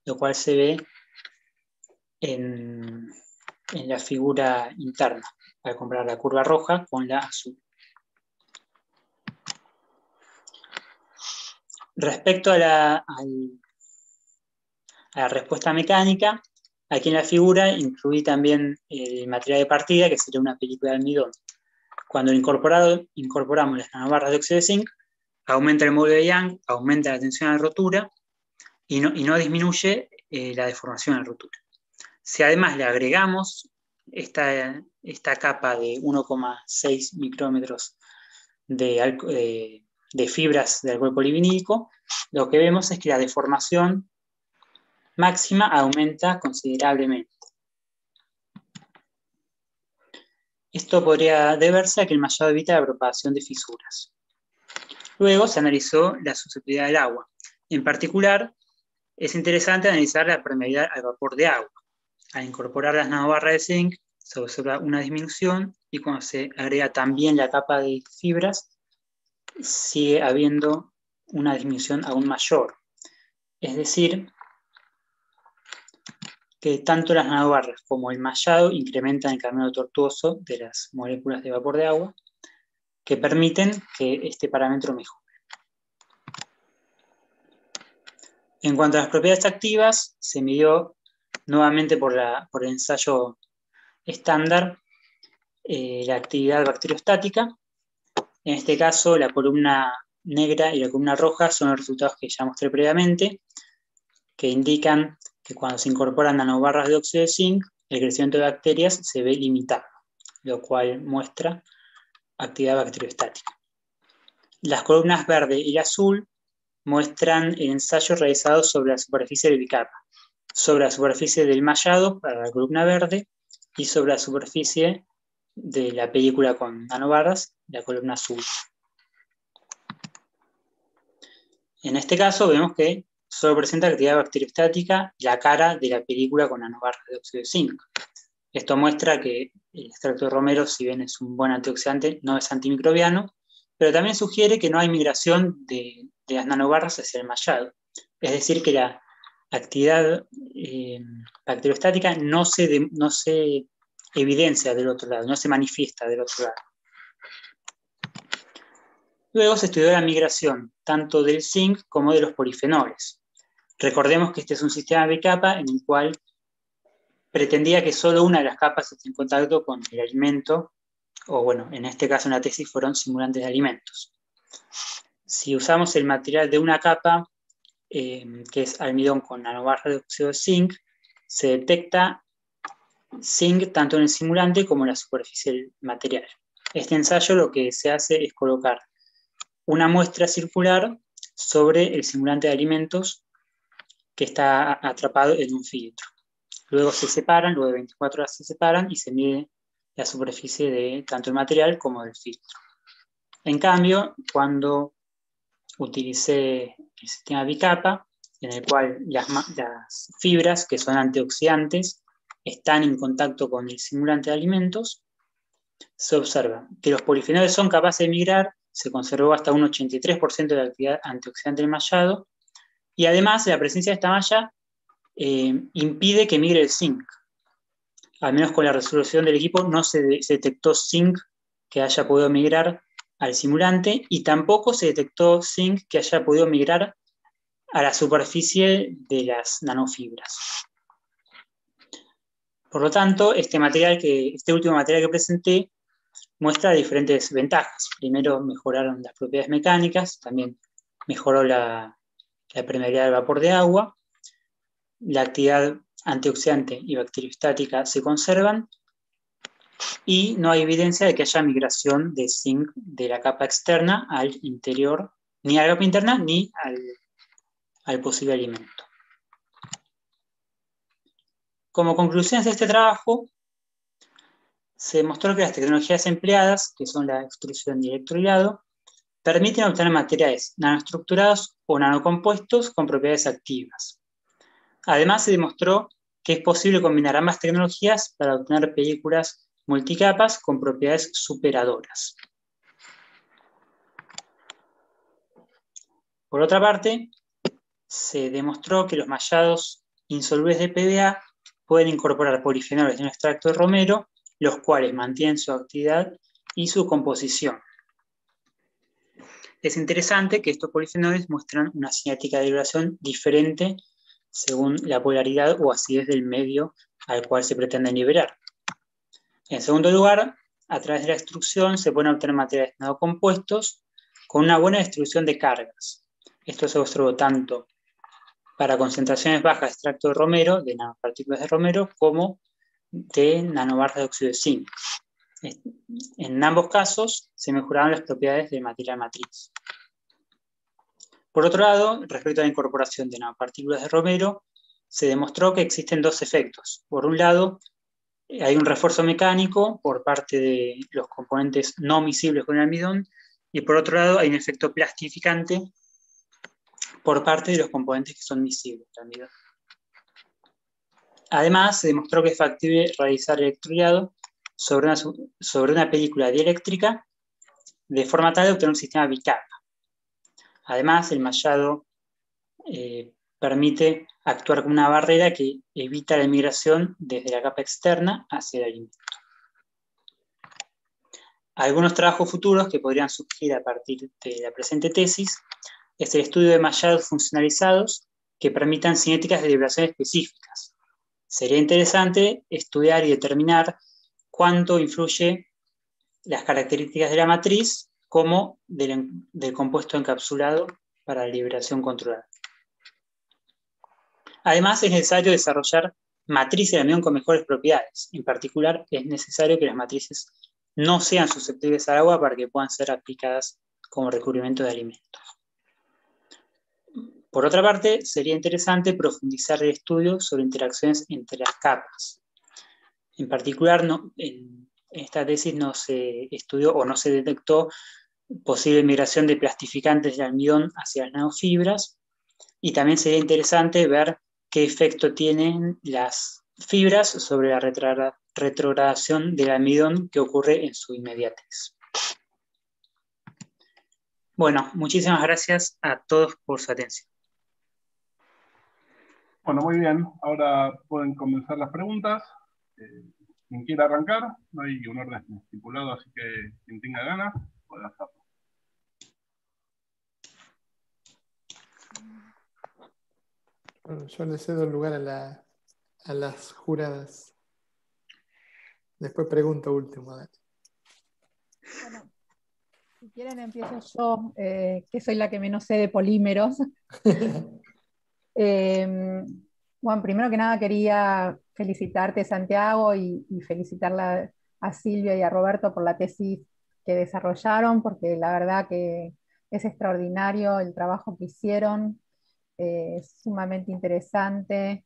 lo cual se ve en la figura interna, al comparar la curva roja con la azul. Respecto a la respuesta mecánica, aquí en la figura incluí también el material de partida, que sería una película de almidón. Cuando incorporamos las nanobarras de óxido de zinc, aumenta el módulo de Young, aumenta la tensión a la rotura y no disminuye la deformación a la rotura. Si además le agregamos esta capa de 1,6 micrómetros de fibras de alcohol polivinílico, lo que vemos es que la deformación máxima aumenta considerablemente. Esto podría deberse a que el mallado evita la propagación de fisuras. Luego se analizó la susceptibilidad del agua. En particular, es interesante analizar la permeabilidad al vapor de agua. Al incorporar las nanobarras de zinc, se observa una disminución y cuando se agrega también la capa de fibras, sigue habiendo una disminución aún mayor. Es decir, que tanto las nanobarras como el mallado incrementan el camino tortuoso de las moléculas de vapor de agua, que permiten que este parámetro mejore. En cuanto a las propiedades activas, se midió nuevamente por el ensayo estándar la actividad bacteriostática. En este caso, la columna negra y la columna roja son los resultados que ya mostré previamente, que indican que cuando se incorporan nanobarras de óxido de zinc, el crecimiento de bacterias se ve limitado, lo cual muestra actividad bacteriostática. Las columnas verde y azul muestran el ensayo realizado sobre la superficie del bicapa, sobre la superficie del mallado para la columna verde y sobre la superficie de la película con nanobarras, la columna azul. En este caso vemos que solo presenta actividad bacteriostática la cara de la película con nanobarras de óxido de zinc. Esto muestra que el extracto de romero, si bien es un buen antioxidante, no es antimicrobiano, pero también sugiere que no hay migración de las nanobarras hacia el mallado. Es decir, que la actividad bacteriostática no se evidencia del otro lado, no se manifiesta del otro lado. Luego se estudió la migración tanto del zinc como de los polifenoles. Recordemos que este es un sistema bicapa en el cual pretendía que solo una de las capas esté en contacto con el alimento, o bueno, en este caso en la tesis fueron simulantes de alimentos. Si usamos el material de una capa, que es almidón con nanobarra de óxido de zinc, se detecta zinc tanto en el simulante como en la superficie del material. Este ensayo lo que se hace es colocar una muestra circular sobre el simulante de alimentos que está atrapado en un filtro. Luego se separan, luego de 24 horas se separan y se mide la superficie de tanto el material como del filtro. En cambio, cuando utilicé el sistema bicapa, en el cual las fibras, que son antioxidantes, están en contacto con el simulante de alimentos, se observa que los polifenoles son capaces de migrar, se conservó hasta un 83% de la actividad antioxidante del mallado, y además la presencia de esta malla impide que migre el zinc. Al menos con la resolución del equipo no se detectó zinc que haya podido migrar al simulante y tampoco se detectó zinc que haya podido migrar a la superficie de las nanofibras. Por lo tanto, este último material que presenté muestra diferentes ventajas. Primero, mejoraron las propiedades mecánicas, también mejoró la permeabilidad del vapor de agua, la actividad antioxidante y bacteriostática se conservan y no hay evidencia de que haya migración de zinc de la capa externa al interior, ni a la capa interna ni al posible alimento. Como conclusiones de este trabajo, se demostró que las tecnologías empleadas, que son la extrusión y electrohilado, permiten obtener materiales nanoestructurados o nanocompuestos con propiedades activas. Además, se demostró que es posible combinar ambas tecnologías para obtener películas multicapas con propiedades superadoras. Por otra parte, se demostró que los mallados insolubles de PDA pueden incorporar polifenoles de un extracto de romero, los cuales mantienen su actividad y su composición. Es interesante que estos polifenoles muestran una cinética de liberación diferente según la polaridad o acidez del medio al cual se pretenden liberar. En segundo lugar, a través de la extrusión se pueden obtener materiales nanocompuestos con una buena distribución de cargas. Esto se observó tanto para concentraciones bajas de extracto de romero, de nanopartículas de romero, como de nanobarras de óxido de zinc. En ambos casos se mejoraron las propiedades del material matriz. Por otro lado, respecto a la incorporación de nanopartículas de romero, se demostró que existen dos efectos. Por un lado, hay un refuerzo mecánico por parte de los componentes no miscibles con el almidón, y por otro lado, hay un efecto plastificante por parte de los componentes que son miscibles del almidón. Además, se demostró que es factible realizar electrohilado sobre una película dieléctrica de forma tal de obtener un sistema bicapa. Además, el mallado permite actuar como una barrera que evita la emigración desde la capa externa hacia el alimento. Algunos trabajos futuros que podrían surgir a partir de la presente tesis es el estudio de mallados funcionalizados que permitan cinéticas de liberación específicas. Sería interesante estudiar y determinar cuánto influye las características de la matriz como del compuesto encapsulado para la liberación controlada. Además, es necesario desarrollar matrices de almidón con mejores propiedades. En particular, es necesario que las matrices no sean susceptibles al agua para que puedan ser aplicadas como recubrimiento de alimentos. Por otra parte, sería interesante profundizar el estudio sobre interacciones entre las capas. En particular, en esta tesis no se estudió o no se detectó posible migración de plastificantes de almidón hacia las nanofibras, y también sería interesante ver qué efecto tienen las fibras sobre la retrogradación del almidón que ocurre en su inmediatez. Bueno, muchísimas gracias a todos por su atención. Bueno, muy bien. Ahora pueden comenzar las preguntas. Quien quiera arrancar, no hay un orden estipulado, así que quien tenga ganas puede hacerlo. Bueno, yo le cedo el lugar a las juradas. Después pregunto último. Bueno, si quieren empiezo yo, que soy la que menos sé de polímeros. Bueno, primero que nada quería felicitarte, Santiago, y felicitarla a Silvia y a Roberto por la tesis que desarrollaron, porque la verdad que es extraordinario el trabajo que hicieron, es sumamente interesante,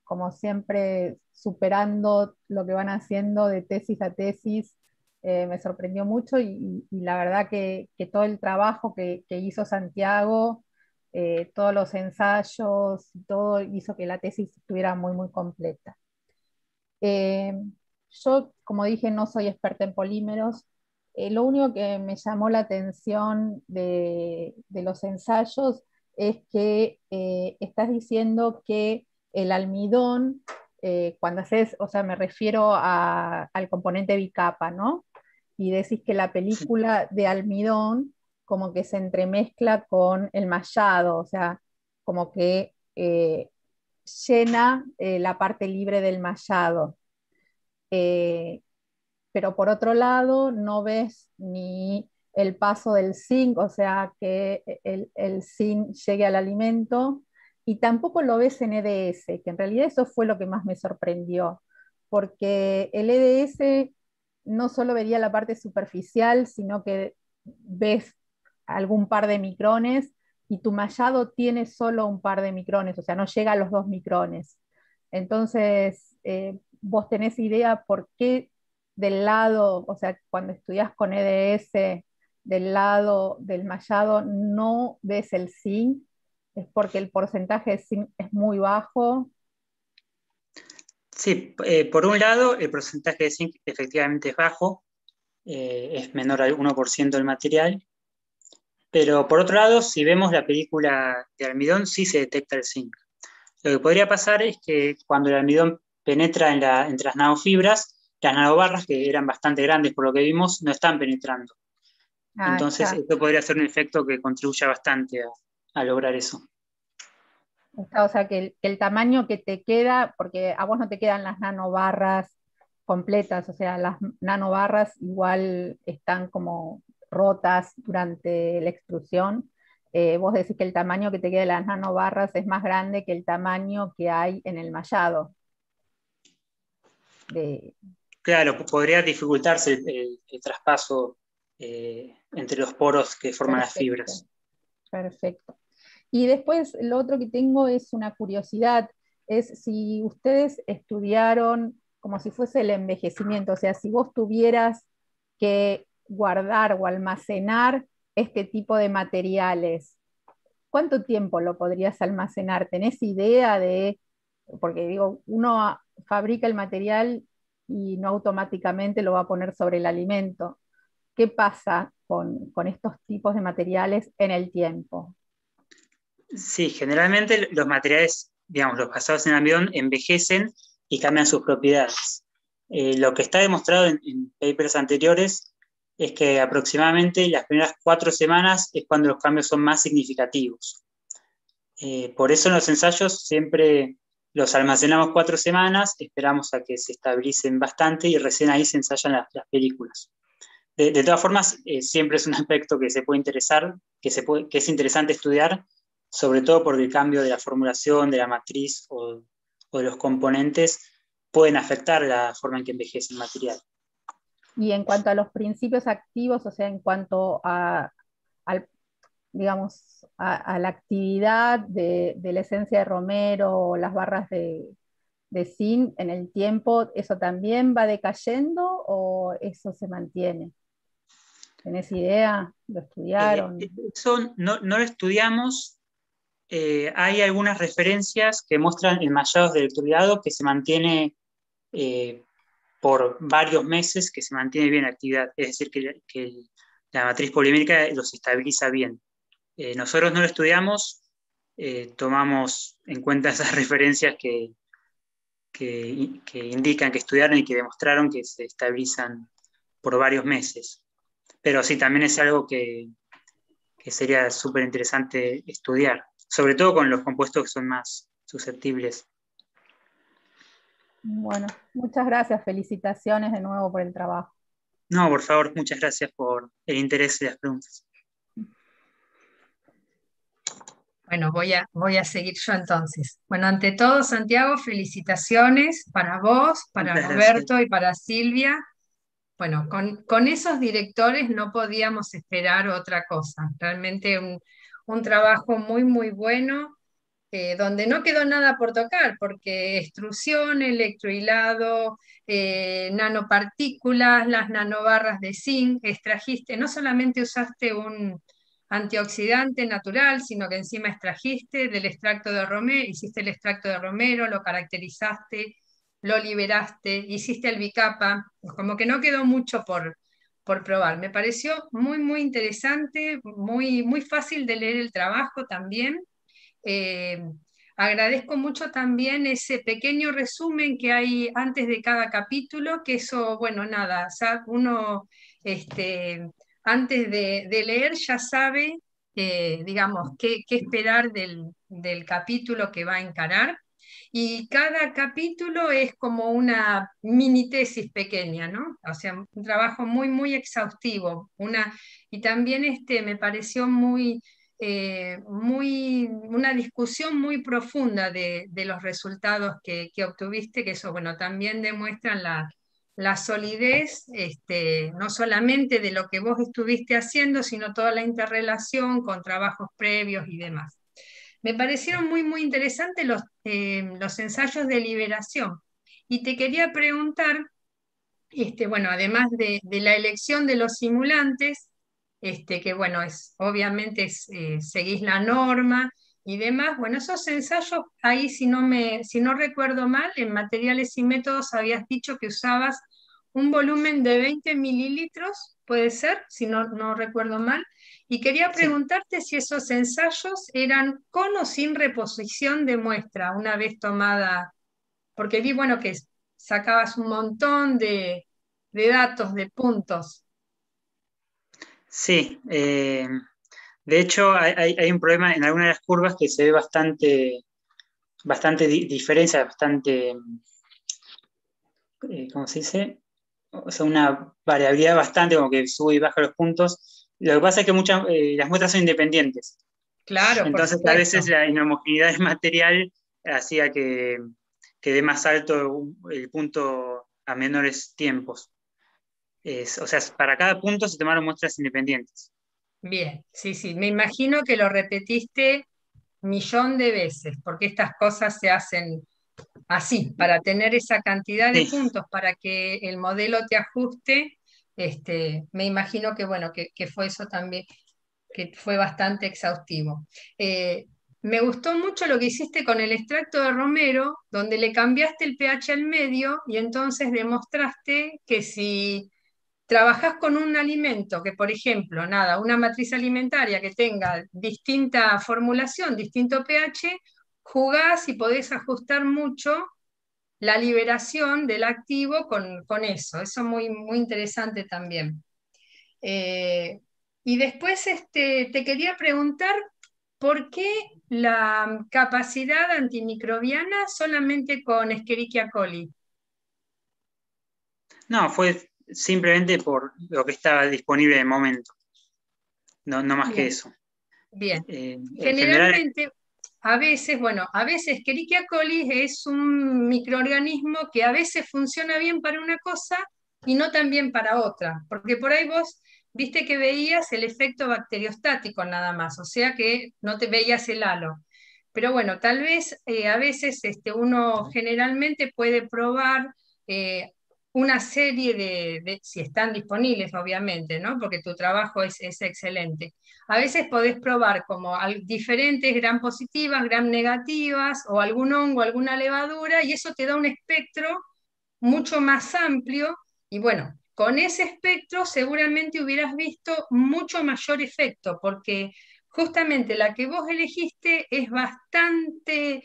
como siempre superando lo que van haciendo de tesis a tesis. Me sorprendió mucho y la verdad que todo el trabajo que hizo Santiago, todos los ensayos, todo hizo que la tesis estuviera muy, muy completa. Eh, yo, como dije, no soy experta en polímeros. Lo único que me llamó la atención de los ensayos es que estás diciendo que el almidón, cuando haces, o sea, me refiero al componente bicapa, ¿no? Y decís que la película de almidón como que se entremezcla con el mallado, o sea, como que llena la parte libre del mallado. Pero por otro lado no ves ni el paso del zinc, o sea, que el zinc llegue al alimento, y tampoco lo ves en EDS, que en realidad eso fue lo que más me sorprendió, porque el EDS no solo vería la parte superficial, sino que ves algún par de micrones y tu mallado tiene solo un par de micrones, o sea, no llega a los 2 micrones. Entonces, ¿vos tenés idea por qué del lado, o sea, cuando estudias con EDS, del lado del mallado no ves el zinc? ¿Es porque el porcentaje de zinc es muy bajo? Sí, por un lado, el porcentaje de zinc efectivamente es bajo, es menor al 1% del material, pero por otro lado, si vemos la película de almidón, sí se detecta el zinc. Lo que podría pasar es que cuando el almidón penetra entre las nanofibras, las nanobarras, que eran bastante grandes por lo que vimos, no están penetrando. Entonces, esto podría ser un efecto que contribuya bastante a lograr eso. O sea, que el tamaño que te queda, porque a vos no te quedan las nanobarras completas, o sea, las nanobarras igual están como rotas durante la extrusión. Vos decís que el tamaño que te queda de las nanobarras es más grande que el tamaño que hay en el mallado. Claro, podría dificultarse el traspaso entre los poros que forman las fibras. Perfecto. Y después lo otro que tengo es una curiosidad, es si ustedes estudiaron como si fuese el envejecimiento, o sea, si vos tuvieras que guardar o almacenar este tipo de materiales, ¿cuánto tiempo lo podrías almacenar? ¿Tenés idea de, porque digo, uno fabrica el material y no automáticamente lo va a poner sobre el alimento? ¿Qué pasa con estos tipos de materiales en el tiempo? Sí, generalmente los materiales, digamos, los basados en almidón envejecen y cambian sus propiedades. Lo que está demostrado en papers anteriores es que aproximadamente las primeras 4 semanas es cuando los cambios son más significativos. Por eso en los ensayos siempre los almacenamos 4 semanas, esperamos a que se estabilicen bastante y recién ahí se ensayan las películas. De todas formas, siempre es un aspecto que se puede interesar, que es interesante estudiar, sobre todo porque el cambio de la formulación, de la matriz o de los componentes pueden afectar la forma en que envejece el material. Y en cuanto a los principios activos, o sea, en cuanto digamos, a la actividad de la esencia de romero o las barras de zinc en el tiempo, ¿eso también va decayendo o eso se mantiene? ¿Tenés idea? ¿Lo estudiaron? Eso no lo estudiamos. Hay algunas referencias que muestran enmallados de electrolizado que se mantiene por varios meses, que se mantiene bien la actividad, es decir, que la matriz polimérica los estabiliza bien. Nosotros no lo estudiamos, tomamos en cuenta esas referencias que indican que estudiaron y que demostraron que se estabilizan por varios meses. Pero sí, también es algo que sería súper interesante estudiar, sobre todo con los compuestos que son más susceptibles. Bueno, muchas gracias, felicitaciones de nuevo por el trabajo. No, por favor, muchas gracias por el interés y las preguntas. Bueno, voy a seguir yo entonces. Bueno, ante todo, Santiago, felicitaciones para vos, para Muchas Roberto gracias. y para Silvia. Bueno, con esos directores no podíamos esperar otra cosa. Realmente un trabajo muy, muy bueno, donde no quedó nada por tocar, porque extrusión, electrohilado, nanopartículas, las nanobarras de zinc, extrajiste, no solamente usaste un antioxidante natural, sino que encima extrajiste del extracto de romero, hiciste el extracto de romero, lo caracterizaste, lo liberaste, hiciste el bicapa, como que no quedó mucho por probar. Me pareció muy, muy interesante, muy, muy fácil de leer el trabajo también. Eh, Agradezco mucho también ese pequeño resumen que hay antes de cada capítulo, que eso, bueno, nada, uno antes de leer ya sabe, digamos, qué esperar del capítulo que va a encarar. Y cada capítulo es como una mini tesis pequeña, ¿no? O sea, un trabajo muy, muy exhaustivo. Y también me pareció una discusión muy profunda de los resultados que obtuviste, que eso, bueno, también demuestran la solidez, no solamente de lo que vos estuviste haciendo, sino toda la interrelación con trabajos previos y demás. Me parecieron muy, muy interesantes los ensayos de liberación. Y te quería preguntar, bueno, además de la elección de los simulantes, que bueno, obviamente seguís la norma y demás, bueno, esos ensayos, ahí si no recuerdo mal, en materiales y métodos habías dicho que usabas un volumen de 20 mililitros, puede ser, si no recuerdo mal, y quería Sí. preguntarte si esos ensayos eran con o sin reposición de muestra una vez tomada, porque vi, bueno, que sacabas un montón de datos, de puntos. Sí, de hecho hay un problema en algunas de las curvas que se ve bastante diferencia, bastante, ¿cómo se dice? O sea, una variabilidad bastante, como que sube y baja los puntos. Lo que pasa es que las muestras son independientes. Claro, por Entonces, a supuesto. veces la inhomogeneidad del material hacía que dé más alto el punto a menores tiempos. O sea, para cada punto se tomaron muestras independientes. Bien, sí, sí, me imagino que lo repetiste millón de veces, porque estas cosas se hacen así, para tener esa cantidad de Sí, puntos, para que el modelo te ajuste. Me imagino que, bueno, que fue eso también, que fue bastante exhaustivo. Eh, Me gustó mucho lo que hiciste con el extracto de romero, donde le cambiaste el pH al medio y entonces demostraste que si trabajás con un alimento que, por ejemplo, nada, una matriz alimentaria que tenga distinta formulación, distinto pH, jugás y podés ajustar mucho la liberación del activo con eso. Eso es muy, muy interesante también. Eh, y después te quería preguntar por qué la capacidad antimicrobiana solamente con Escherichia coli. no, fue simplemente por lo que estaba disponible en el momento, no más que Bien, eso. bien. En general, Generalmente, a veces Escherichia coli es un microorganismo que a veces funciona bien para una cosa y no tan bien para otra, porque por ahí vos viste que veías el efecto bacteriostático nada más, o sea que no te veías el halo. Pero bueno, tal vez a veces uno generalmente puede probar eh, una serie si están disponibles, obviamente, ¿no? Porque tu trabajo es excelente. A veces podés probar como diferentes gram positivas, gram negativas, o algún hongo, alguna levadura, y eso te da un espectro mucho más amplio, y bueno, con ese espectro seguramente hubieras visto mucho mayor efecto, porque justamente la que vos elegiste es bastante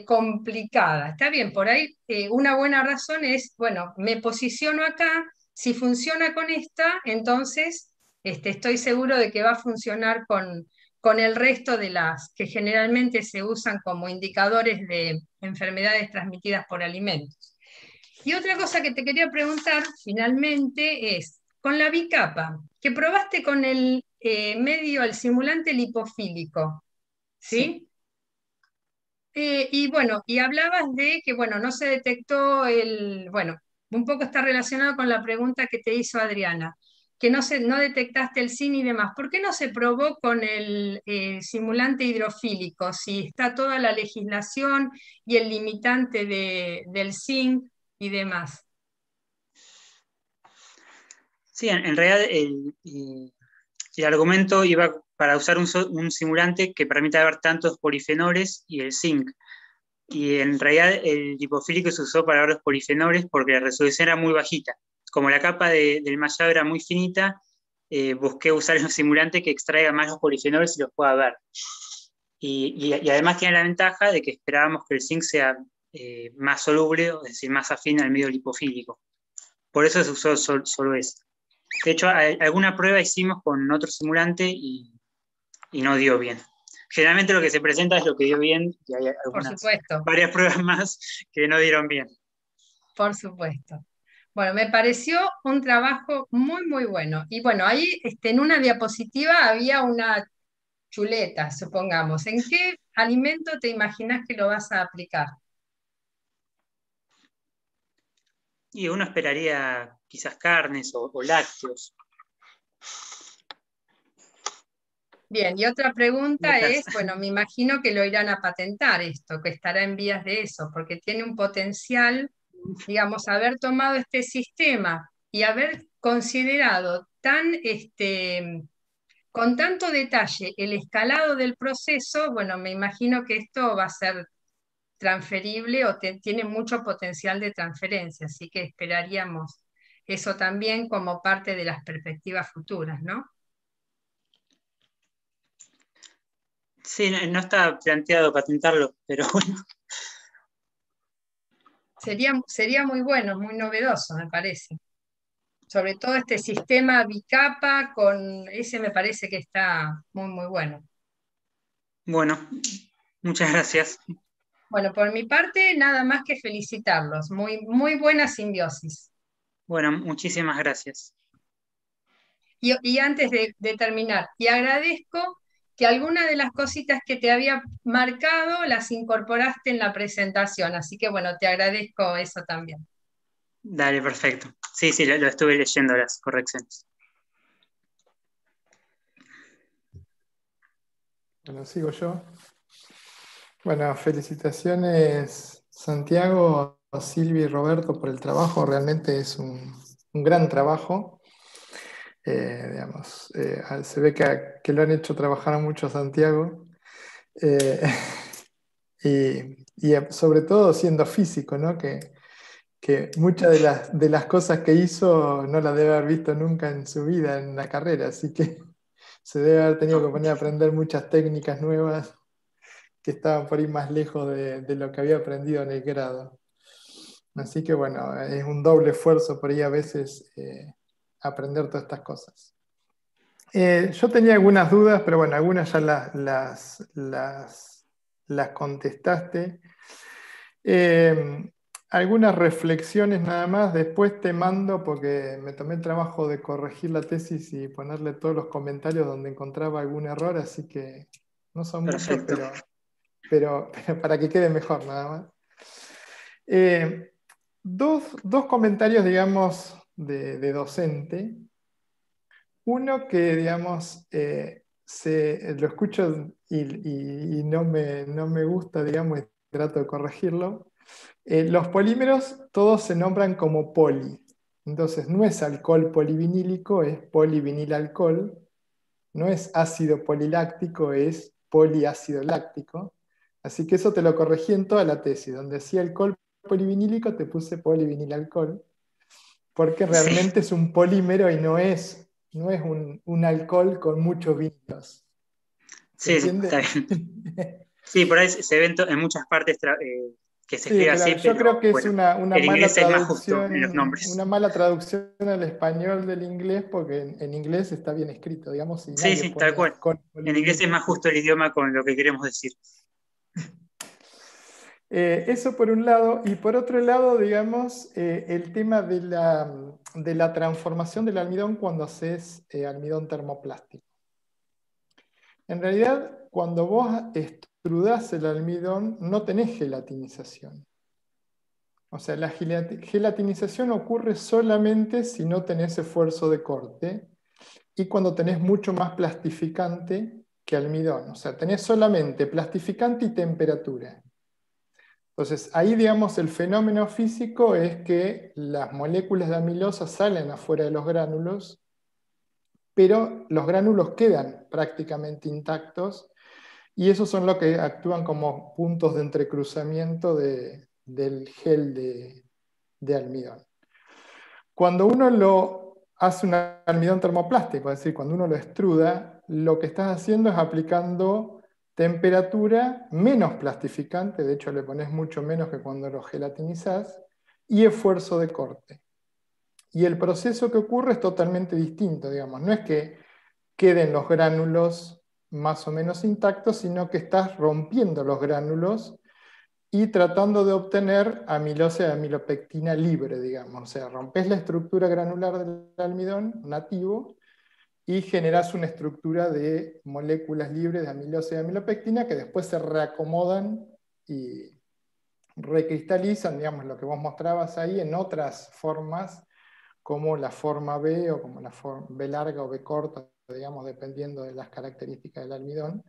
complicada. Está bien, por ahí una buena razón es, bueno, me posiciono acá, si funciona con esta, entonces estoy seguro de que va a funcionar con el resto de las que generalmente se usan como indicadores de enfermedades transmitidas por alimentos. Y otra cosa que te quería preguntar finalmente es, con la bicapa, que probaste con el el simulante lipofílico, sí. ¿sí? Y bueno, y hablabas de que, bueno, no se detectó bueno, un poco está relacionado con la pregunta que te hizo Adriana, que no detectaste el zinc y demás. ¿Por qué no se probó con el simulante hidrofílico si está toda la legislación y el limitante del zinc y demás? Sí, en realidad el argumento iba para usar un simulante que permita ver tantos polifenoles y el zinc. Y en realidad el lipofílico se usó para ver los polifenoles porque la resolución era muy bajita. Como la capa del mallado era muy finita, busqué usar un simulante que extraiga más los polifenoles y los pueda ver. Y además tiene la ventaja de que esperábamos que el zinc sea más soluble, es decir, más afín al medio lipofílico. Por eso se usó solo eso. De hecho, alguna prueba hicimos con otro simulante y no dio bien. Generalmente lo que se presenta es lo que dio bien y hay Por supuesto, varias pruebas más que no dieron bien. por supuesto. Bueno, me pareció un trabajo muy, muy bueno. Y bueno, ahí en una diapositiva había una chuleta, supongamos. ¿En qué alimento te imaginas que lo vas a aplicar? Y uno esperaría quizás carnes o lácteos. Bien, y otra pregunta Muchas. es, bueno, me imagino que lo irán a patentar esto, que estará en vías de eso, porque tiene un potencial, digamos, haber tomado este sistema y haber considerado con tanto detalle el escalado del proceso, bueno, me imagino que esto va a ser transferible o tiene mucho potencial de transferencia, así que esperaríamos eso también como parte de las perspectivas futuras, ¿no? Sí, no está planteado patentarlo, pero bueno. Sería muy bueno, muy novedoso, me parece. Sobre todo este sistema bicapa con ese me parece que está muy, muy bueno. Bueno, muchas gracias. Bueno, por mi parte, nada más que felicitarlos. Muy, muy buena simbiosis. Bueno, muchísimas gracias. Y antes de terminar, y agradezco que algunas de las cositas que te había marcado las incorporaste en la presentación. Así que bueno, te agradezco eso también. Dale, perfecto. Sí, lo estuve leyendo las correcciones. Bueno, sigo yo. Bueno, felicitaciones Santiago, Silvia y Roberto por el trabajo. Realmente es un gran trabajo. Digamos, se ve que lo han hecho trabajar mucho a Santiago. Eh, y sobre todo siendo físico, ¿no? Que muchas de las cosas que hizo no las debe haber visto nunca en su vida en la carrera, así que se debe haber tenido que poner a aprender muchas técnicas nuevas que estaban por ir más lejos de lo que había aprendido en el grado. Así que bueno, es un doble esfuerzo por ahí a veces aprender todas estas cosas. Yo tenía algunas dudas, pero bueno, algunas ya las contestaste. algunas reflexiones nada más, después te mando, porque me tomé el trabajo de corregir la tesis y ponerle todos los comentarios donde encontraba algún error, así que no son muchos, Perfecto. pero para que quede mejor nada más. Dos comentarios, digamos, de docente. Uno que, digamos, lo escucho y no me gusta, digamos, y trato de corregirlo. Los polímeros todos se nombran como poli. Entonces no es alcohol polivinílico, es polivinilalcohol. No es ácido poliláctico, es poliácido láctico. Así que eso te lo corregí en toda la tesis. Donde decía alcohol polivinílico te puse polivinilalcohol. Porque realmente es un polímero y no es un alcohol con muchos vinilos. ¿Se entiende? Está bien. Sí, por ahí se ven en muchas partes que se Sí, escribe pero así, yo pero creo que es bueno, una el mala inglés es más justo en los traducción, nombres. una mala traducción al español del inglés, porque en inglés está bien escrito, digamos, y Sí, nadie sí, pone tal cual. alcohol En inglés es más polivinílico. justo el idioma con lo que queremos decir. Eso por un lado, y por otro lado, digamos, el tema de la transformación del almidón cuando haces almidón termoplástico. En realidad, cuando vos extrudás el almidón, no tenés gelatinización. O sea, la gelatinización ocurre solamente si no tenés esfuerzo de corte y cuando tenés mucho más plastificante que almidón. O sea, tenés solamente plastificante y temperatura. Entonces, ahí, digamos, el fenómeno físico es que las moléculas de amilosa salen afuera de los gránulos, pero los gránulos quedan prácticamente intactos y esos son los que actúan como puntos de entrecruzamiento del gel de almidón. Cuando uno lo hace un almidón termoplástico, es decir, cuando uno lo extruda, lo que estás haciendo es aplicando temperatura menos plastificante, de hecho le pones mucho menos que cuando lo gelatinizás, y esfuerzo de corte. Y el proceso que ocurre es totalmente distinto, digamos, no es que queden los gránulos más o menos intactos, sino que estás rompiendo los gránulos y tratando de obtener amilosa y amilopectina libre, digamos. O sea, rompes la estructura granular del almidón nativo y generas una estructura de moléculas libres de amilosa y amilopectina que después se reacomodan y recristalizan, digamos, lo que vos mostrabas ahí, en otras formas, como la forma B o como la forma B larga o B corta, digamos, dependiendo de las características del almidón.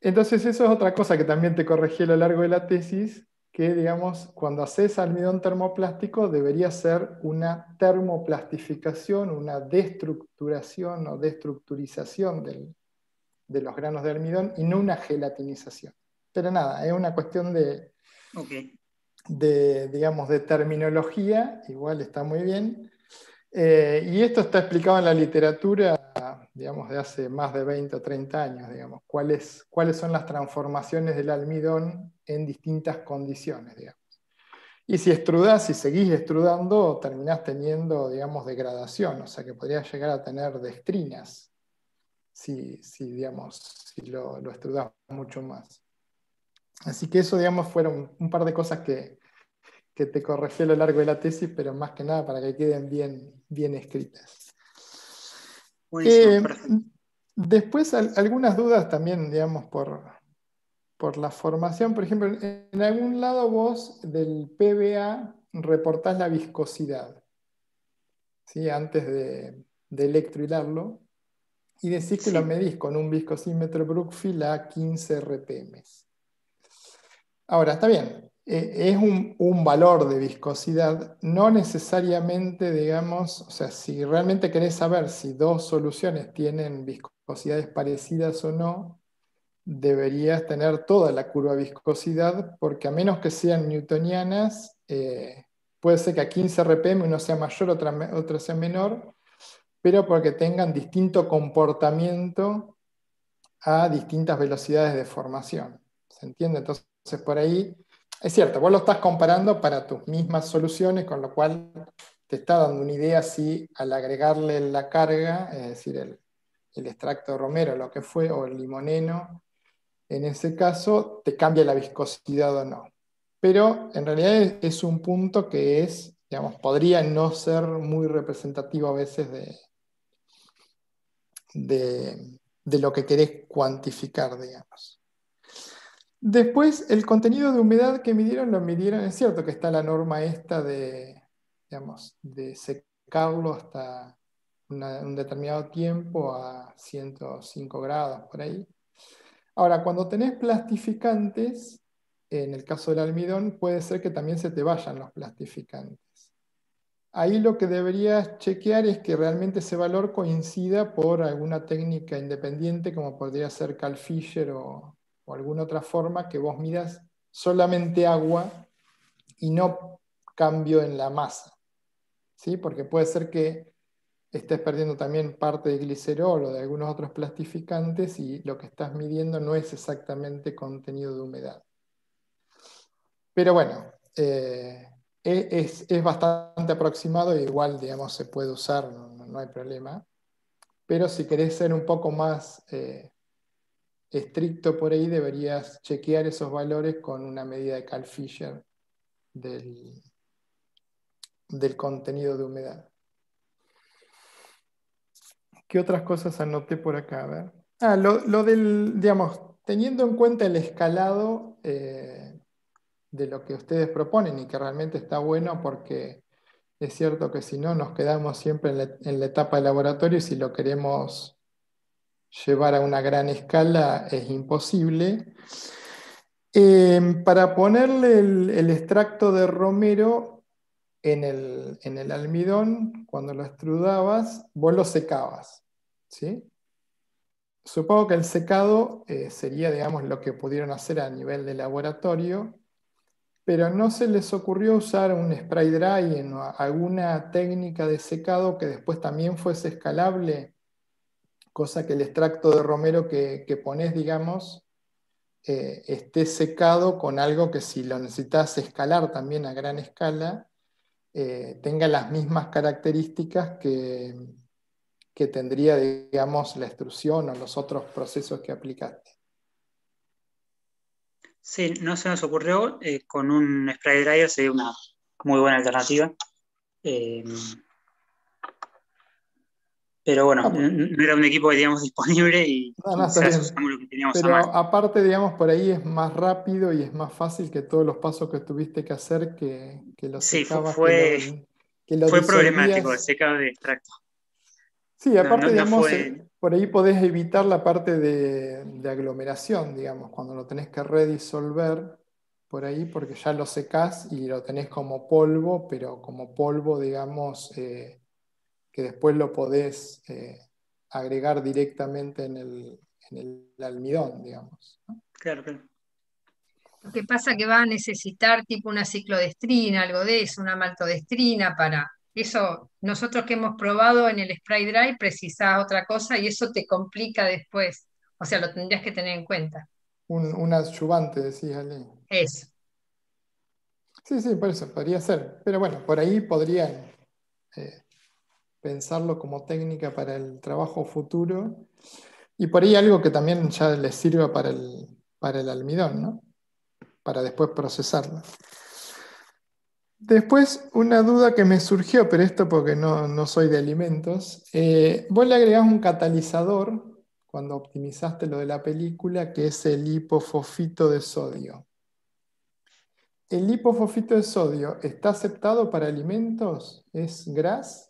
Entonces eso es otra cosa que también te corregí a lo largo de la tesis, que digamos, cuando haces almidón termoplástico debería ser una termoplastificación, una destructuración o destructurización de los granos de almidón y no una gelatinización. Pero nada, es una cuestión digamos, de terminología, igual está muy bien. Y esto está explicado en la literatura, digamos, de hace más de 20 o 30 años, digamos, cuáles son las transformaciones del almidón en distintas condiciones, digamos. Y si extrudás, si seguís extrudando, terminás teniendo, digamos, degradación, o sea que podrías llegar a tener dextrinas, si lo extrudás mucho más. Así que eso, digamos, fueron un par de cosas que te corregí a lo largo de la tesis, pero más que nada para que queden bien escritas. Después algunas dudas también, digamos, por la formación. Por ejemplo, en algún lado vos del PBA reportás la viscosidad, ¿sí? Antes de electrohilarlo, y decís que lo medís con un viscosímetro Brookfield a 15 RPM. Ahora, está bien, es un valor de viscosidad, no necesariamente, digamos, o sea, si realmente querés saber si dos soluciones tienen viscosidades parecidas o no, deberías tener toda la curva de viscosidad, porque a menos que sean newtonianas, puede ser que a 15 RPM uno sea mayor, otra sea menor, pero porque tengan distinto comportamiento a distintas velocidades de formación. ¿Se entiende? Entonces, por ahí, es cierto, vos lo estás comparando para tus mismas soluciones, con lo cual te está dando una idea si al agregarle la carga, es decir, el extracto de romero, lo que fue, o el limoneno, en ese caso, te cambia la viscosidad o no. pero en realidad es un punto que es, digamos, podría no ser muy representativo a veces de lo que querés cuantificar, digamos. Después, el contenido de humedad que lo midieron, es cierto que está la norma esta digamos, de secarlo hasta un determinado tiempo a 105 grados por ahí. Ahora, cuando tenés plastificantes, en el caso del almidón, puede ser que también se te vayan los plastificantes. Ahí lo que deberías chequear es que realmente ese valor coincida por alguna técnica independiente, como podría ser Cal-Fisher o alguna otra forma, que vos midas solamente agua y no cambio en la masa. ¿Sí? Porque puede ser que estés perdiendo también parte de glicerol o de algunos otros plastificantes y lo que estás midiendo no es exactamente contenido de humedad. Pero bueno, es bastante aproximado e igual, digamos, se puede usar, no hay problema. Pero si querés ser un poco más estricto por ahí, deberías chequear esos valores con una medida de Cal-Fisher del contenido de humedad. ¿Qué otras cosas anoté por acá? A ver. Lo del, digamos, teniendo en cuenta el escalado de lo que ustedes proponen y que realmente está bueno porque es cierto que si no nos quedamos siempre en la etapa de laboratorio y si lo queremos llevar a una gran escala es imposible. Para ponerle el extracto de romero en el almidón, cuando lo extrudabas, vos lo secabas, ¿sí? Supongo que el secado sería, digamos, lo que pudieron hacer a nivel de laboratorio, pero no se les ocurrió usar un spray drying o alguna técnica de secado que después también fuese escalable, cosa que el extracto de romero que pones, digamos, esté secado con algo que si lo necesitas escalar también a gran escala, tenga las mismas características que tendría, digamos, la extrusión o los otros procesos que aplicaste. Sí, no se nos ocurrió, con un spray dryer sería una muy buena alternativa. Pero bueno, no era un equipo que teníamos disponible y Está quizás bien. usamos lo que teníamos a Pero mano. aparte, digamos, por ahí es más rápido y es más fácil que todos los pasos que tuviste que hacer, que lo Sí, secabas, fue que lo problemático el disolvías. secado de extracto. Sí, No, aparte, no digamos, fue. por ahí podés evitar la parte de aglomeración, digamos, cuando lo tenés que redisolver por ahí, porque ya lo secás y lo tenés como polvo, pero como polvo, digamos, que después lo podés agregar directamente en el almidón, digamos, ¿no? Claro, claro. Lo que pasa que va a necesitar tipo una ciclodestrina, algo de eso, una maltodestrina para eso. Nosotros que hemos probado en el spray dry precisás otra cosa y eso te complica después. O sea, lo tendrías que tener en cuenta. Un adyuvante, decís, Ale. Eso. Sí, sí, por eso, podría ser. Pero bueno, por ahí podrían pensarlo como técnica para el trabajo futuro. Y por ahí algo que también ya les sirva para el almidón, ¿no? Para después procesarlo. Después, una duda que me surgió, pero esto porque no soy de alimentos. Vos le agregás un catalizador cuando optimizaste lo de la película, que es el hipofosfito de sodio. ¿El hipofosfito de sodio está aceptado para alimentos? ¿Es GRAS?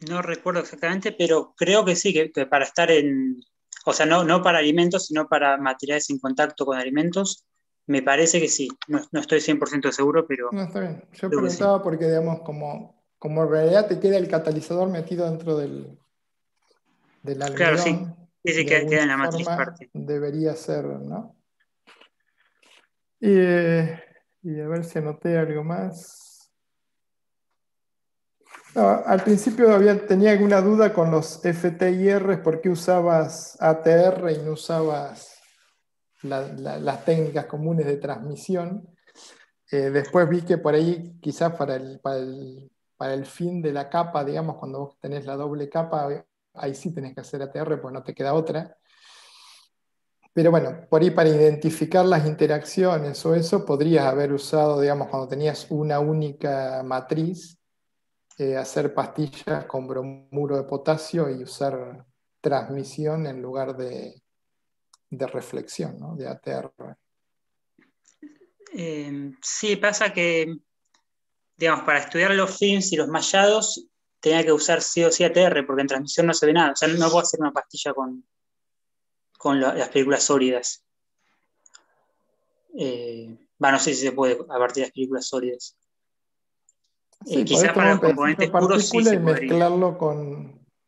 No recuerdo exactamente, pero creo que sí, que para estar en. O sea, no para alimentos, sino para materiales en contacto con alimentos. Me parece que sí. No estoy 100% seguro, pero No, está bien. Yo creo que sí. preguntaba porque, digamos, como en realidad te queda el catalizador metido dentro del Claro, sí. almidón, Sí, sí, de queda alguna en la matriz forma parte. debería ser, ¿no? Y a ver si anoté algo más. No, al principio tenía alguna duda con los FTIR, ¿por qué usabas ATR y no usabas las técnicas comunes de transmisión? Después vi que por ahí quizás para para el fin de la capa, digamos, cuando vos tenés la doble capa, ahí sí tenés que hacer ATR, pues no te queda otra. Pero bueno, por ahí para identificar las interacciones o eso, podrías haber usado, digamos, cuando tenías una única matriz, hacer pastillas con bromuro de potasio y usar transmisión en lugar de reflexión, ¿no? De ATR. Sí, pasa que, digamos, para estudiar los films y los mallados, tenía que usar sí o sí ATR, porque en transmisión no se ve nada. O sea, no puedo hacer una pastilla con las películas sólidas. No sé si se puede a partir de las películas sólidas. Sí, podés Quizás para tomar los un pedacito de componentes puros sí partícula se y podría. mezclarlo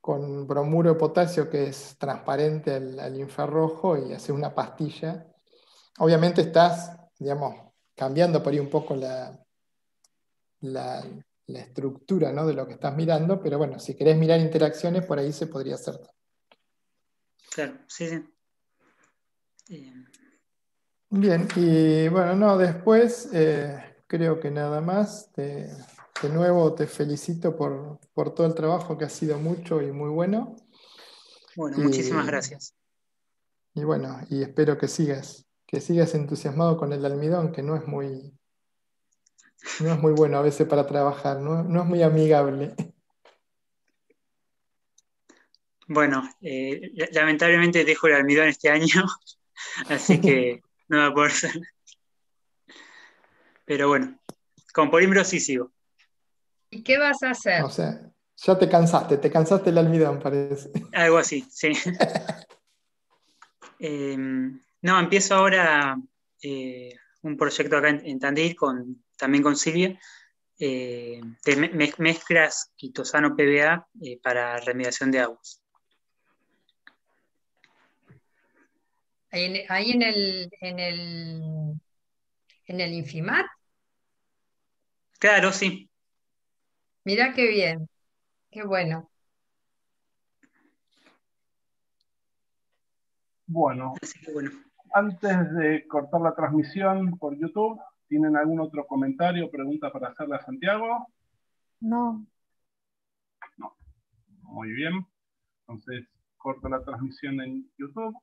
con bromuro de potasio, que es transparente al infrarrojo, y hacer una pastilla. Obviamente estás, digamos, cambiando por ahí un poco la estructura, ¿no? De lo que estás mirando, pero bueno, si querés mirar interacciones, por ahí se podría hacer. Claro, sí, sí. Bien, y bueno, no, después creo que nada más. De nuevo te felicito por todo el trabajo, que ha sido mucho y muy bueno. Bueno, muchísimas Y, gracias. y bueno, y espero que sigas entusiasmado con el almidón, que no es muy bueno a veces para trabajar, no es muy amigable. Bueno, lamentablemente dejo el almidón este año, así que no va a poder ser. Pero bueno, con polímeros sí sigo. ¿Y qué vas a hacer? O sea, ya te cansaste el almidón, parece. Algo así, sí. No, empiezo ahora un proyecto acá en Tandil, también con Silvia, de mezclas quitosano PBA para remediación de aguas. Ahí en el Infimat. Claro, sí. Mirá qué bien, qué bueno. Bueno, Así que bueno. antes de cortar la transmisión por YouTube, ¿tienen algún otro comentario o pregunta para hacerle a Santiago? No, No. Muy bien. Entonces, corto la transmisión en YouTube.